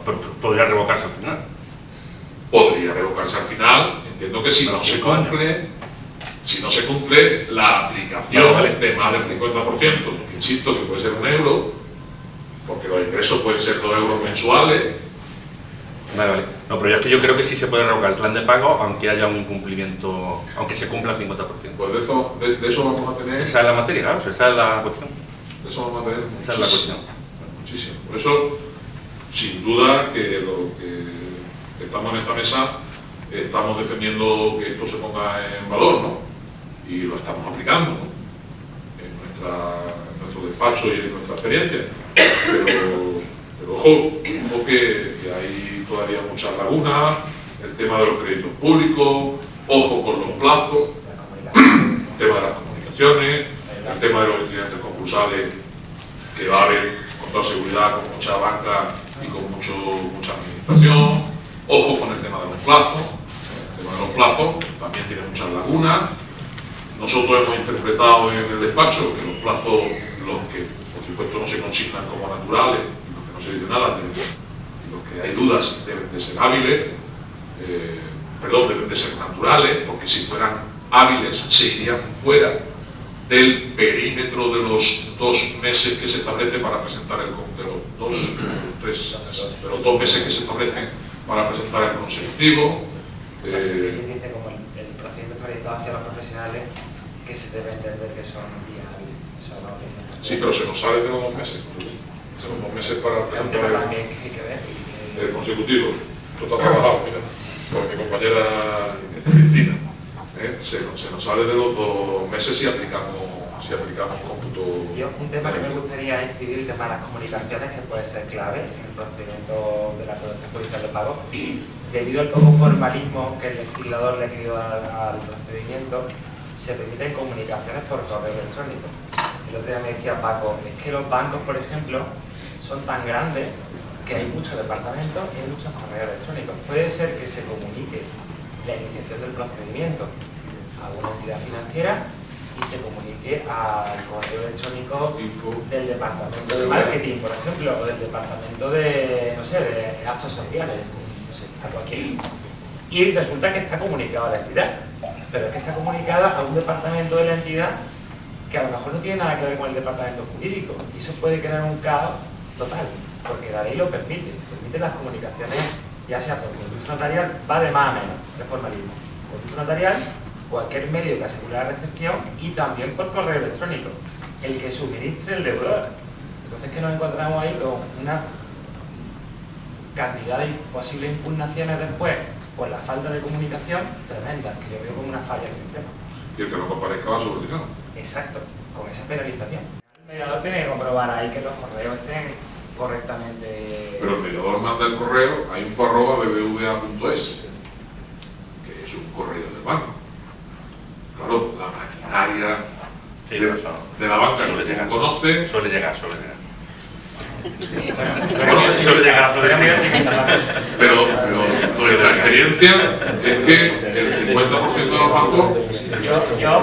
pero podría revocarse al final. Podría revocarse al final, entiendo que si no se cumple la aplicación de más del 50%, porque insisto que puede ser €1, porque los ingresos pueden ser €2 mensuales. Vale. No, pero es que yo creo que sí se puede revocar el plan de pago aunque haya un incumplimiento, aunque se cumpla el 50%. Pues de eso vamos a tener... Esa es la materia, claro, esa es la cuestión. De eso vamos a tener Esa es la cuestión. muchísimo. Por eso, sin duda, que lo que estamos en esta mesa, estamos defendiendo que esto se ponga en valor, ¿no? Y lo estamos aplicando, ¿no? En nuestro despacho y en nuestra experiencia. Pero ojo que hay todavía muchas lagunas, el tema de los créditos públicos, ojo con los plazos, el tema de las comunicaciones, el tema de los estudiantes concursales, que va a haber con toda seguridad, con mucha banca y con mucha administración. Ojo con el tema de los plazos. El tema de los plazos también tiene muchas lagunas. Nosotros hemos interpretado en el despacho que los plazos, los que por supuesto no se consignan como naturales, los que no se dice nada, y los que hay dudas deben de ser hábiles, deben de ser naturales, porque si fueran hábiles se irían fuera del perímetro de los 2 meses que se establece para presentar de los 2 meses que se establecen para presentar el consecutivo. Dice como el procedimiento orientado hacia los profesionales que se debe entender que son viables. Sí, pero se nos sale de los 2 meses. De los 2 meses para presentar también que hay que ver. el consecutivo. Tú te has trabajado, mira, con mi compañera Cristina. Se nos sale de los 2 meses si aplicamos cómputo. Yo, un tema que me gustaría incidir, el tema de las comunicaciones, que puede ser clave en el procedimiento de la protesta judicial de pago. Debido al poco formalismo que el legislador le ha querido dar al procedimiento, se permiten comunicaciones por correo electrónico. El otro día me decía Paco, es que los bancos, por ejemplo, son tan grandes que hay muchos departamentos y hay muchos correos electrónicos. Puede ser que se comunique la iniciación del procedimiento a una entidad financiera y se comunique al correo electrónico del departamento de marketing, por ejemplo, o del departamento de, no sé, de actos sociales, no sé, a cualquier. Y resulta que está comunicado a la entidad, pero es que está comunicada a un departamento de la entidad que a lo mejor no tiene nada que ver con el departamento jurídico, y eso puede crear un caos total, porque la ley lo permite las comunicaciones, ya sea por conducto notarial, va de más a menos, de formalismo, conducto notarial, cualquier medio que asegure la recepción, y también por correo electrónico, el que suministre el deudor. Entonces que nos encontramos ahí con una cantidad de posibles impugnaciones después por la falta de comunicación tremenda, que yo veo como una falla del sistema. Y el que no comparezca va subordinado. Exacto, con esa penalización. El mediador tiene que comprobar ahí que los correos estén correctamente... Pero el mediador manda el correo a info@bbva.es, que es un correo del banco. Claro, la maquinaria de la banca que uno conoce... Suele llegar. Pero nuestra experiencia es que el 50% de los bancos yo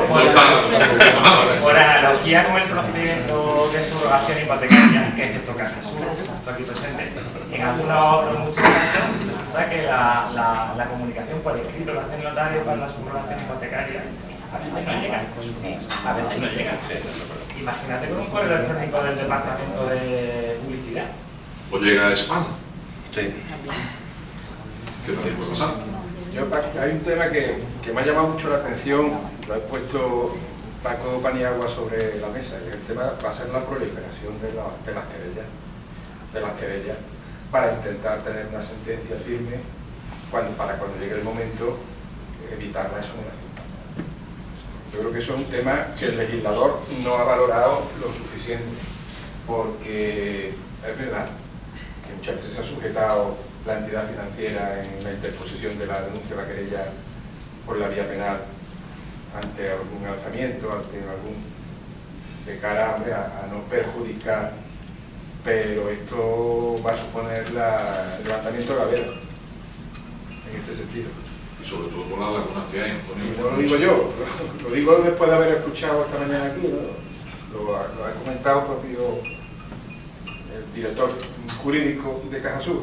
no están haciendo nada. Por analogía con el procedimiento de subrogación hipotecaria, que es cierto que Jesús está aquí presente, en algunos muchos casos, resulta que la comunicación por escrito que hace el notario para la subrogación hipotecaria a veces no llega. A veces no llega. Imagínate con un correo electrónico del departamento de publicidad. O llega a spam, Sí. que también puede pasar. Hay un tema que me ha llamado mucho la atención, lo ha puesto Paco Paniagua sobre la mesa, y el tema va a ser la proliferación de las querellas, para intentar tener una sentencia firme para cuando llegue el momento evitar la exoneración. Yo creo que eso es un tema que el legislador no ha valorado lo suficiente, porque es verdad que muchas veces se ha sujetado la entidad financiera en la interposición de la denuncia, la querella por la vía penal ante algún alzamiento, ante algún, de cara a no perjudicar, pero esto va a suponer el levantamiento de la vela en este sentido. Y sobre todo por las lagunas que hay, Antonio. Y no lo digo yo, lo digo después de haber escuchado esta mañana aquí, ¿no? Lo ha comentado propio el director jurídico de Cajasur.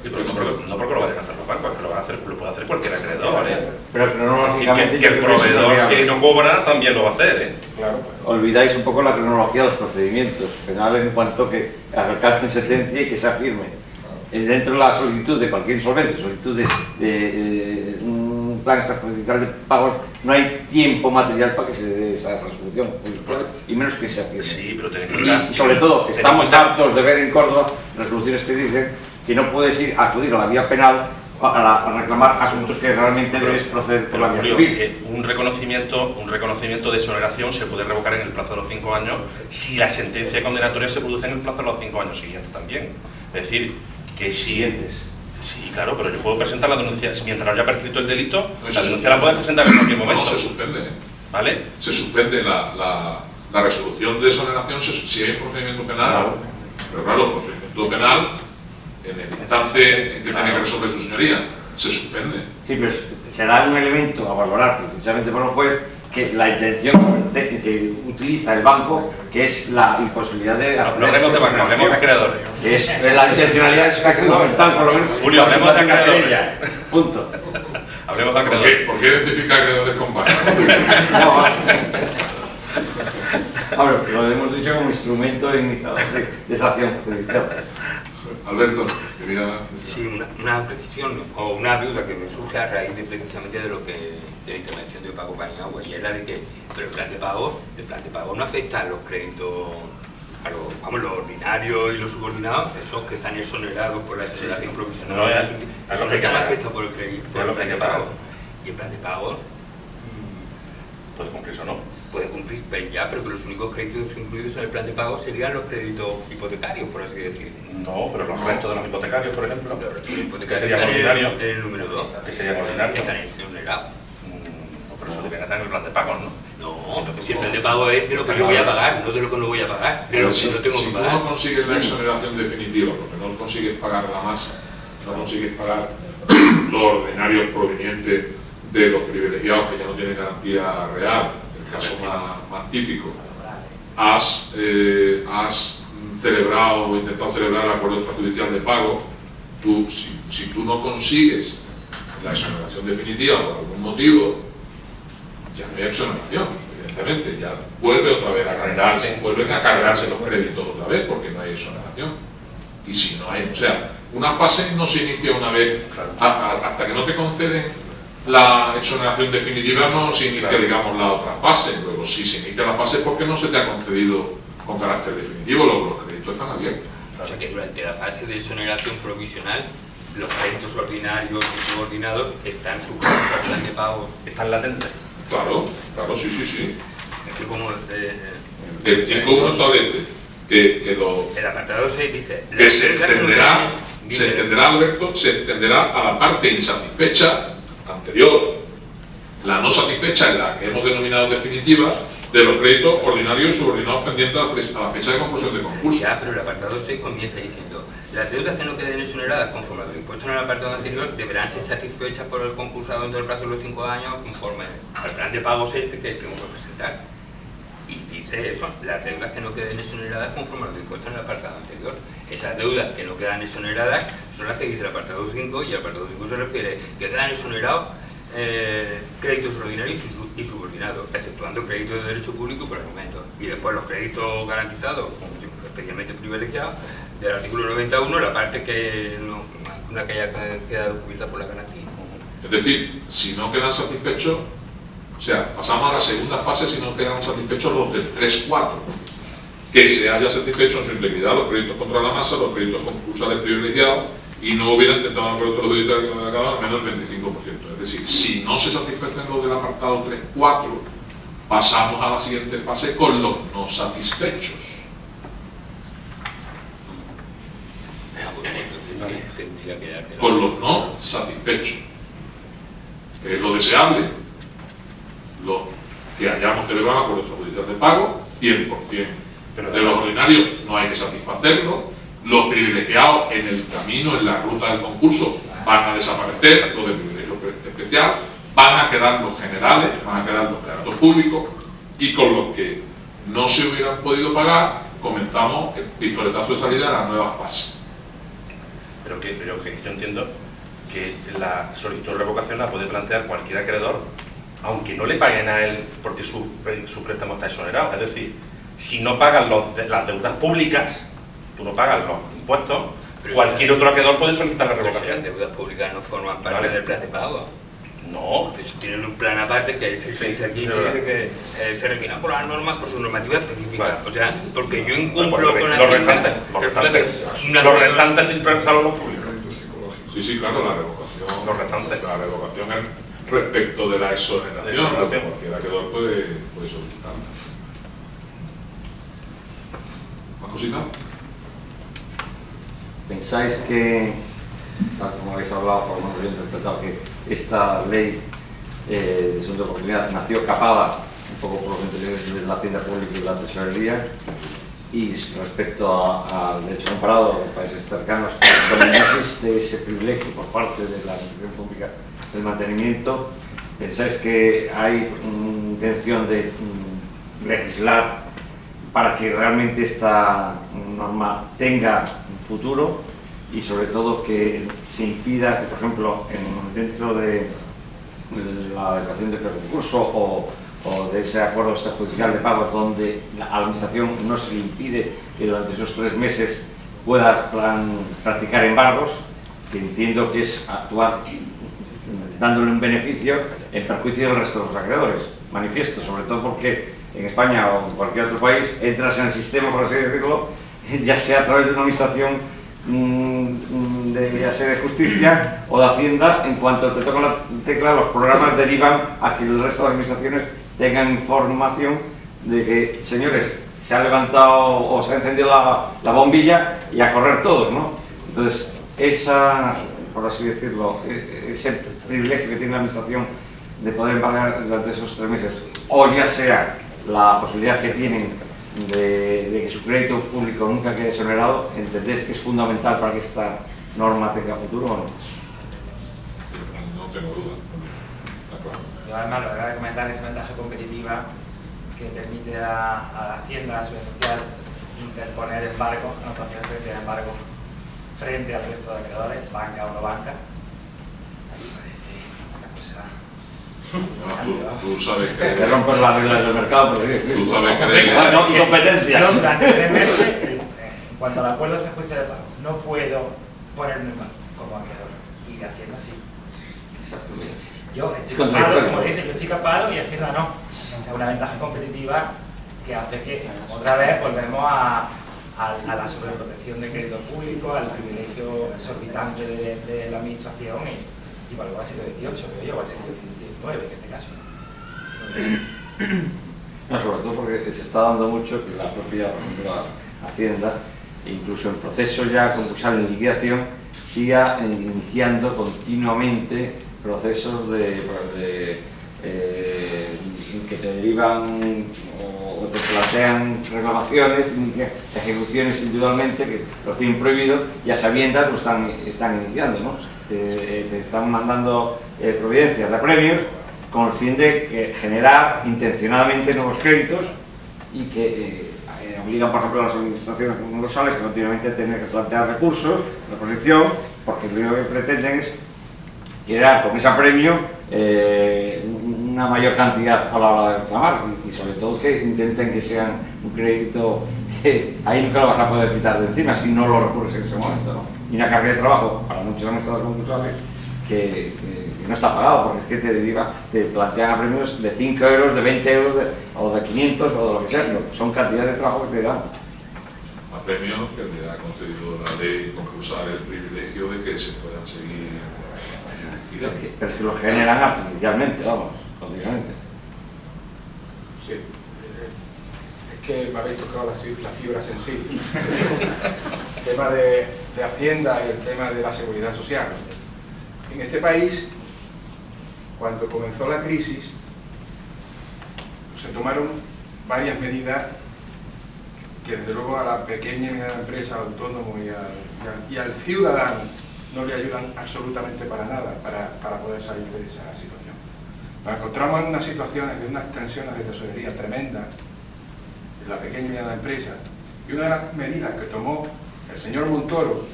Sí, pero no porque lo vayan a hacer los bancos, que lo puede hacer cualquier acreedor, ¿vale? Pero cronológicamente que el proveedor que no cobra también lo va a hacer, ¿eh? Claro. Olvidáis un poco la cronología de los procedimientos penales en cuanto que alcancen sentencia y que se afirme. Dentro de la solicitud de cualquier insolvencia, solicitud de un plan extrajudicial de pagos, no hay tiempo material para que se dé esa resolución, y menos que se afirme. Sí, pero ten en cuenta... Y sobre todo, estamos hartos de ver en Córdoba resoluciones que dicen que no puedes acudir a la vía penal a reclamar asuntos que realmente debes proceder por la vía civil. Un reconocimiento de exoneración se puede revocar en el plazo de los 5 años si la sentencia condenatoria se produce en el plazo de los 5 años siguientes también. Es decir, que si... Siguientes. Sí, claro, pero yo puedo presentar la denuncia, mientras no haya prescrito el delito, No, la denuncia la puedes presentar en cualquier momento. No, se suspende. ¿Vale? Se suspende la resolución de exoneración si hay un procedimiento penal. Claro. Pero claro, el procedimiento penal, en el instante en que tiene que resolver su señoría, se suspende. Sí, pero será un elemento a valorar precisamente por el juez que la intención que utiliza el banco, que es la imposibilidad de... No hablemos de banco, hablemos de acreedores. Que es la intencionalidad es fundamental, por lo menos. Julio, hablemos de acreedores. Punto. Hablemos de acreedores. ¿Por qué identifica acreedores con bancos? Ahora, lo hemos dicho como instrumento iniciador de esa acción judicial. Alberto, quería... Sí, una precisión o una duda que me surge a raíz de precisamente de la intervención de Paco Paniagua, y es la de que pero el plan de pago no afecta a los créditos, los ordinarios y los subordinados, esos que están exonerados por la exoneración provisional. No, eso no está afectado por el crédito, por el plan de pago. Y el plan de pago ¿Puede cumplir eso o no? puede cumplir pero que los únicos créditos incluidos en el plan de pago serían los créditos hipotecarios, por así decir. No, pero los restos de los hipotecarios, por ejemplo, Los restos hipotecarios ¿qué serían están ordinarios? en el número 2. ¿Qué serían ordinarios? Están exonerados. No, pero eso debería estar en el plan de pagos, ¿no? No, si el plan de pago es de lo que yo voy a pagar, no de lo que no voy a pagar, de lo que no tengo si que tú pagar. no consigues la exoneración definitiva, porque no consigues pagar la masa, no consigues pagar los ordinarios provenientes de los privilegiados que ya no tienen garantía real, el caso más típico, has celebrado o intentado celebrar el acuerdo extrajudicial de pago, si tú no consigues la exoneración definitiva por algún motivo, ya no hay exoneración, evidentemente, ya vuelven a cargarse los créditos otra vez porque no hay exoneración. Y si no hay, o sea, una fase no se inicia una vez, hasta que no te conceden la exoneración definitiva no se inicia, digamos, la otra fase. Luego, si se inicia la fase, ¿por qué no se te ha concedido con carácter definitivo? Luego los créditos están abiertos. O sea que durante la fase de exoneración provisional, los créditos ordinarios y subordinados están sujetos al plan de pago. Están latentes. Claro, sí. Es que como El 5.1 establece que el apartado 6 dice que se extenderá, Alberto, se extenderá a la parte insatisfecha anterior. La no satisfecha es la que hemos denominado definitiva de los créditos ordinarios y subordinados pendientes a la fecha de conclusión de concurso. Ya, pero el apartado 6 comienza diciendo: las deudas que no queden exoneradas conforme a lo impuesto en el apartado anterior deberán ser satisfechas por el concursado dentro del plazo de los 5 años conforme al plan de pagos que tengo que presentar. Y dice eso, las deudas que no queden exoneradas conforme a lo impuesto en el apartado anterior. Esas deudas que no quedan exoneradas son las que dice el apartado 5, y el apartado 5 se refiere que quedan exonerados créditos ordinarios y subordinados, exceptuando créditos de derecho público por el momento. Y después los créditos garantizados, especialmente privilegiados, del artículo 91, la parte que haya quedado cubierta por la garantía. Es decir, si no quedan satisfechos, o sea, pasamos a la segunda fase si no quedan satisfechos los del 3-4. Que se haya satisfecho en su integridad los créditos contra la masa, los créditos concursales privilegiados y no hubiera intentado un acuerdo judicial que hubiera acabado al menos el 25%. Es decir, si no se satisfacen los del apartado 3.4, pasamos a la siguiente fase con los no satisfechos. Con los no satisfechos, que es lo deseable, lo que hayamos celebrado con nuestro judicial de pago, 100%. De los ordinarios no hay que satisfacerlo, los privilegiados en el camino, en la ruta del concurso, van a desaparecer, los de privilegio especial, van a quedar los generales, van a quedar los créditos públicos, y con los que no se hubieran podido pagar, comenzamos el pistoletazo de salida a la nueva fase. Pero que yo entiendo que la solicitud de revocación la puede plantear cualquier acreedor, aunque no le paguen a él porque su préstamo está exonerado. Es decir, si no pagan las deudas públicas, tú no pagas los impuestos, pero cualquier otro acreedor puede solicitar la revocación. Las deudas públicas no forman parte del plan de pago. No. Eso tienen un plan aparte que se dice aquí, que dice que se requieren por las normas, por su normativa específica. Vale. O sea, porque yo incumplo con la los restantes siempre salvo los públicos. Sí, claro, la revocación. Los restantes. La revocación es respecto de la exoneración, cualquier acreedor puede solicitarla. ¿Más cositas? ¿Pensáis que, tal como habéis hablado, por lo menos yo he interpretado que esta ley de segunda oportunidad nació capada un poco por los intereses de la Hacienda Pública y la Tesorería, y respecto al derecho comparado en países cercanos, donde no existe ese privilegio por parte de la Administración Pública del mantenimiento, ¿pensáis que hay intención de legislar para que realmente esta norma tenga un futuro y sobre todo que se impida que, por ejemplo, dentro de la adecuación del concurso o de ese acuerdo extrajudicial de pagos donde a la administración no se le impide que durante esos 3 meses pueda practicar embargos, que entiendo que es actuar dándole un beneficio en perjuicio del resto de los acreedores, manifiesto, sobre todo porque en España o en cualquier otro país entras en el sistema, por así decirlo, ya sea a través de una administración ya sea de justicia o de Hacienda, en cuanto te tocan la tecla, los programas derivan a que el resto de las administraciones tengan información de que, señores, se ha levantado o se ha encendido la bombilla y a correr todos, ¿no? Entonces, por así decirlo, ese privilegio que tiene la administración de poder pagar durante esos 3 meses, o ya sea la posibilidad que tienen de que su crédito público nunca quede exonerado, ¿entendéis que es fundamental para que esta norma tenga futuro o no? No tengo duda. Está claro. Yo además lo que acabo de comentar es ventaja competitiva que permite a la Hacienda, a su social, interponer embargo, anotaciones de embargo frente al resto de acreedores, banca o no banca. A mí me parece una cosa... Tú sabes que... De romper las reglas del mercado, por decir. Tú sabes que... No, y competencia. Yo durante 3 meses, en cuanto al acuerdo de juicio de pago, no puedo ponerme en mano como acreedor. Y de Hacienda sí. Yo estoy capado, como dice, yo estoy capado y Hacienda no. O sea, una ventaja competitiva que hace que otra vez volvemos a la sobreprotección de crédito público, al privilegio exorbitante de la administración y bueno, va a ser el 18, pero yo va a ser el 19 en este caso. No, sobre todo porque se está dando mucho que la propia, por ejemplo, la Hacienda, incluso en proceso ya concursal en liquidación, siga iniciando continuamente procesos que te derivan o te plantean reclamaciones, ejecuciones individualmente que los tienen prohibido y a sabiendas lo están iniciando, ¿no? Te están mandando providencias de premios con el fin de generar intencionadamente nuevos créditos y que obligan, por ejemplo, a las administraciones concursales continuamente a tener que plantear recursos de oposición, porque lo único que pretenden es crear con ese premio una mayor cantidad a la hora de reclamar y sobre todo que intenten que sean un crédito que ahí nunca lo vas a poder quitar de encima si no lo recurres en ese momento, ¿no? Y una carga de trabajo para muchos administradores concursales que no está pagado, porque es que te plantean a premios de 5 euros, de 20 euros o de 500 o de lo que sea, son cantidades de trabajo que te dan. premios que le ha concedido la ley concursal el privilegio de que se puedan seguir girando. Pero es que lo generan artificialmente, vamos, lógicamente. Sí. Es que me habéis tocado la fibra sensible. El tema de Hacienda y el tema de la seguridad social. En este país, cuando comenzó la crisis, se tomaron varias medidas que desde luego a la pequeña y mediana empresa, al autónomo y al ciudadano no le ayudan absolutamente para nada para poder salir de esa situación. Nos encontramos en unas situaciones de unas tensiones de tesorería tremendas en la pequeña y mediana empresa, y una de las medidas que tomó el señor Montoro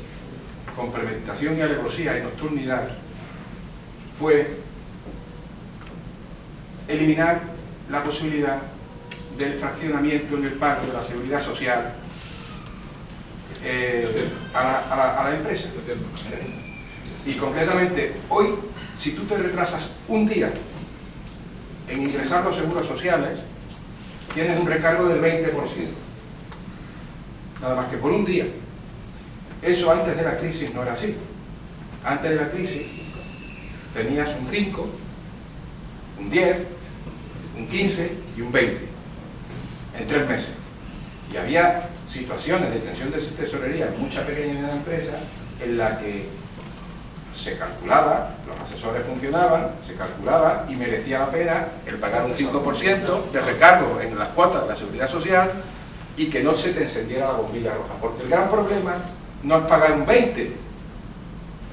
con premeditación y alevosía y nocturnidad fue eliminar la posibilidad del fraccionamiento en el pago de la seguridad social a la empresa. Y concretamente, hoy, si tú te retrasas un día en ingresar los seguros sociales, tienes un recargo del 20%. Nada más que por un día. Eso antes de la crisis no era así. Antes de la crisis tenías un 5, un 10, un 15 y un 20 en 3 meses. Y había situaciones de tensión de tesorería en muchas pequeñas y medianas empresas en la que se calculaba, los asesores funcionaban, se calculaba y merecía la pena el pagar un 5% de recargo en las cuotas de la seguridad social y que no se te encendiera la bombilla roja. Porque el gran problema no es pagar un 20,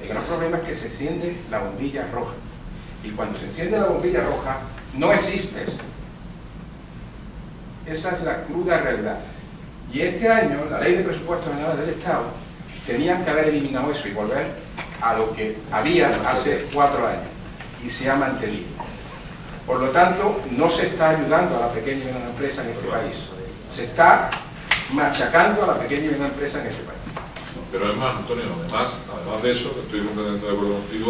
el gran problema es que se enciende la bombilla roja. Y cuando se enciende la bombilla roja, no existes. Esa es la cruda realidad. Y este año, la Ley de Presupuestos Generales del Estado, tenían que haber eliminado eso y volver a lo que había hace 4 años. Y se ha mantenido. Por lo tanto, no se está ayudando a la pequeña y mediana empresa en este país. Se está machacando a la pequeña y mediana empresa en este país. Pero además, Antonio, además de eso, que estoy completamente de acuerdo contigo,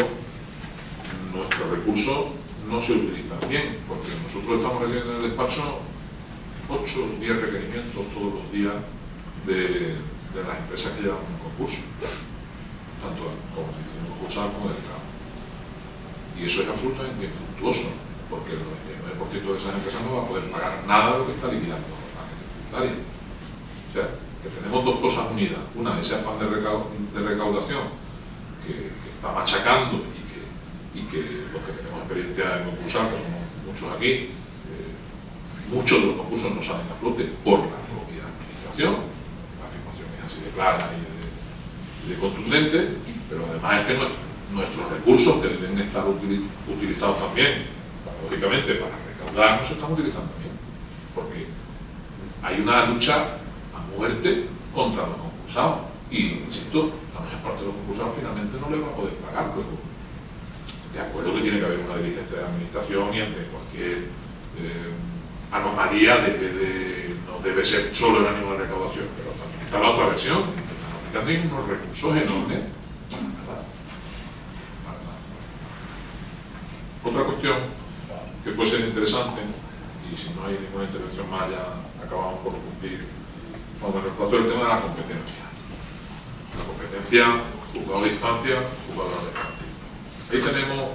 nuestros recursos no se utilizan bien, porque nosotros estamos recibiendo en el despacho 8 o 10 requerimientos todos los días de las empresas que llevan un concurso, tanto como institución concursal como del campo. Y eso es absolutamente infructuoso, porque el 99% de esas empresas no va a poder pagar nada de lo que está liquidando la agencia tributaria. O sea, que tenemos dos cosas unidas. Una, ese afán de recaudación que está machacando y que los que tenemos experiencia en concursar, que somos muchos aquí, muchos de los concursos no salen a flote por la propia administración. La afirmación es así de clara y de contundente, pero además es que nuestros recursos que deben estar utilizados también, lógicamente para recaudar, no se están utilizando bien, porque hay una lucha a muerte contra los concursados y, insisto, la mayor parte de los concursados finalmente no les va a poder pagar luego. De acuerdo que tiene que haber una diligencia de administración y ante cualquier anomalía no debe ser solo el ánimo de recaudación, pero también está la otra versión, que también unos recursos enormes. Otra cuestión que puede ser interesante, y si no hay ninguna intervención más ya acabamos por cumplir, cuando nos pasó el tema de la competencia. La competencia, juzgado de instancia, juzgado de mercantil. Ahí tenemos,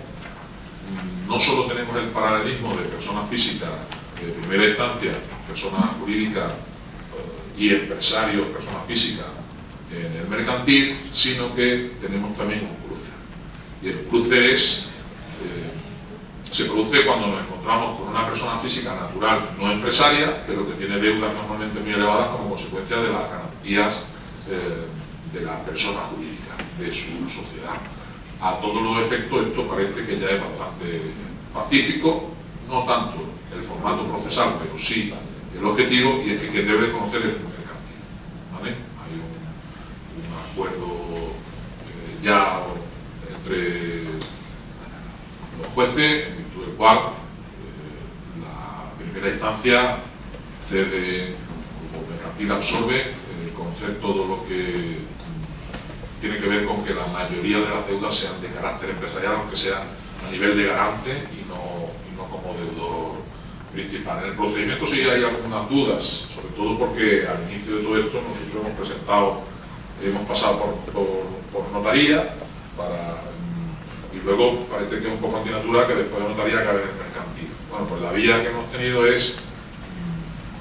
no solo tenemos el paralelismo de personas físicas de primera instancia, personas jurídicas y empresarios, personas físicas en el mercantil, sino que tenemos también un cruce. Y el cruce se produce cuando nos encontramos con una persona física natural no empresaria, pero que tiene deudas normalmente muy elevadas como consecuencia de las garantías de la persona jurídica, de su sociedad. A todos los efectos esto parece que ya es bastante pacífico, no tanto el formato procesal, pero sí el objetivo, y es que quien debe de conocer es el mercantil. ¿Vale? Hay un acuerdo ya entre los jueces, en virtud del cual la primera instancia cede, como mercantil absorbe, conocer todo lo que tiene que ver con que la mayoría de las deudas sean de carácter empresarial, aunque sean a nivel de garante y no como deudor principal. En el procedimiento sí hay algunas dudas, sobre todo porque al inicio de todo esto nosotros hemos pasado por notaría y luego parece que es un poco antinatura que después de notaría acabe en el mercantil. Bueno, pues la vía que hemos tenido es,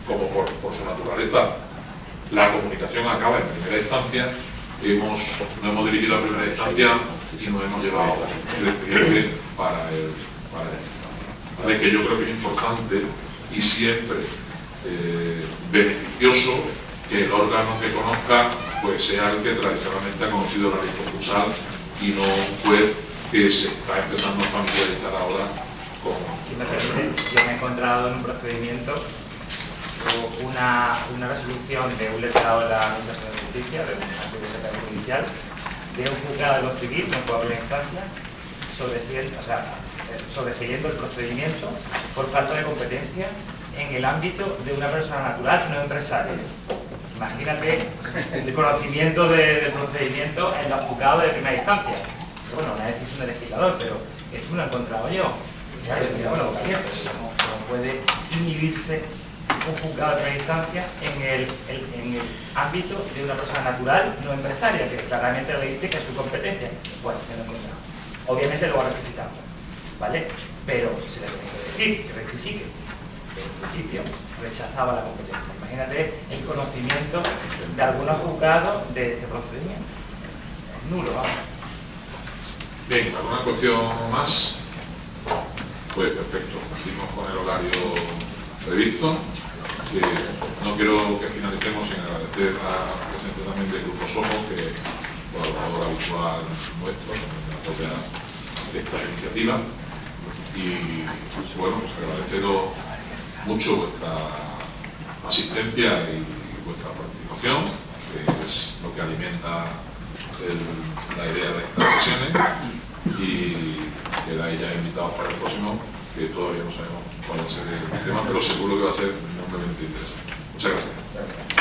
como por su naturaleza, la comunicación acaba en primera instancia, nos hemos dirigido a primera instancia y nos hemos llevado el expediente para el ¿vale? Que yo creo que es importante y siempre beneficioso que el órgano que conozca pues sea el que tradicionalmente ha conocido la ley concursal y no un juez que se está empezando a familiarizar ahora con... Si me permite, yo me he encontrado en un procedimiento una resolución de un letrado de la Administración de Justicia, de un antiguo secretario judicial, de un juzgado de lo civil, no puedo hablar instancia, sobreseyendo el procedimiento por falta de competencia en el ámbito de una persona natural, no empresaria. Imagínate el conocimiento del procedimiento en los juzgados de primera instancia. Bueno, una decisión del legislador, pero esto me lo he encontrado yo. Bueno, no puede inhibirse un juzgado de primera instancia en el ámbito de una persona natural, no empresaria, que claramente le dice que es su competencia. Bueno, me lo he encontrado. Obviamente lo va a rectificar, ¿vale? Pero se le tiene que decir que rectifique. En principio rechazaba la competencia. Imagínate el conocimiento de algunos juzgados de este procedimiento. Es nulo, vamos. Bien, ¿alguna cuestión más? Pues perfecto, seguimos con el horario previsto. No quiero que finalicemos sin agradecer a la presencia también del Grupo Somos, que es colaborador habitual nuestro, en la propia de esta iniciativa. Y bueno, pues agradeceros mucho vuestra asistencia y vuestra participación, que es lo que alimenta la idea de estas sesiones, y quedáis ya invitados para el próximo, que todavía no sabemos cuál va a ser el tema, pero seguro que va a ser enormemente interesante. Muchas gracias.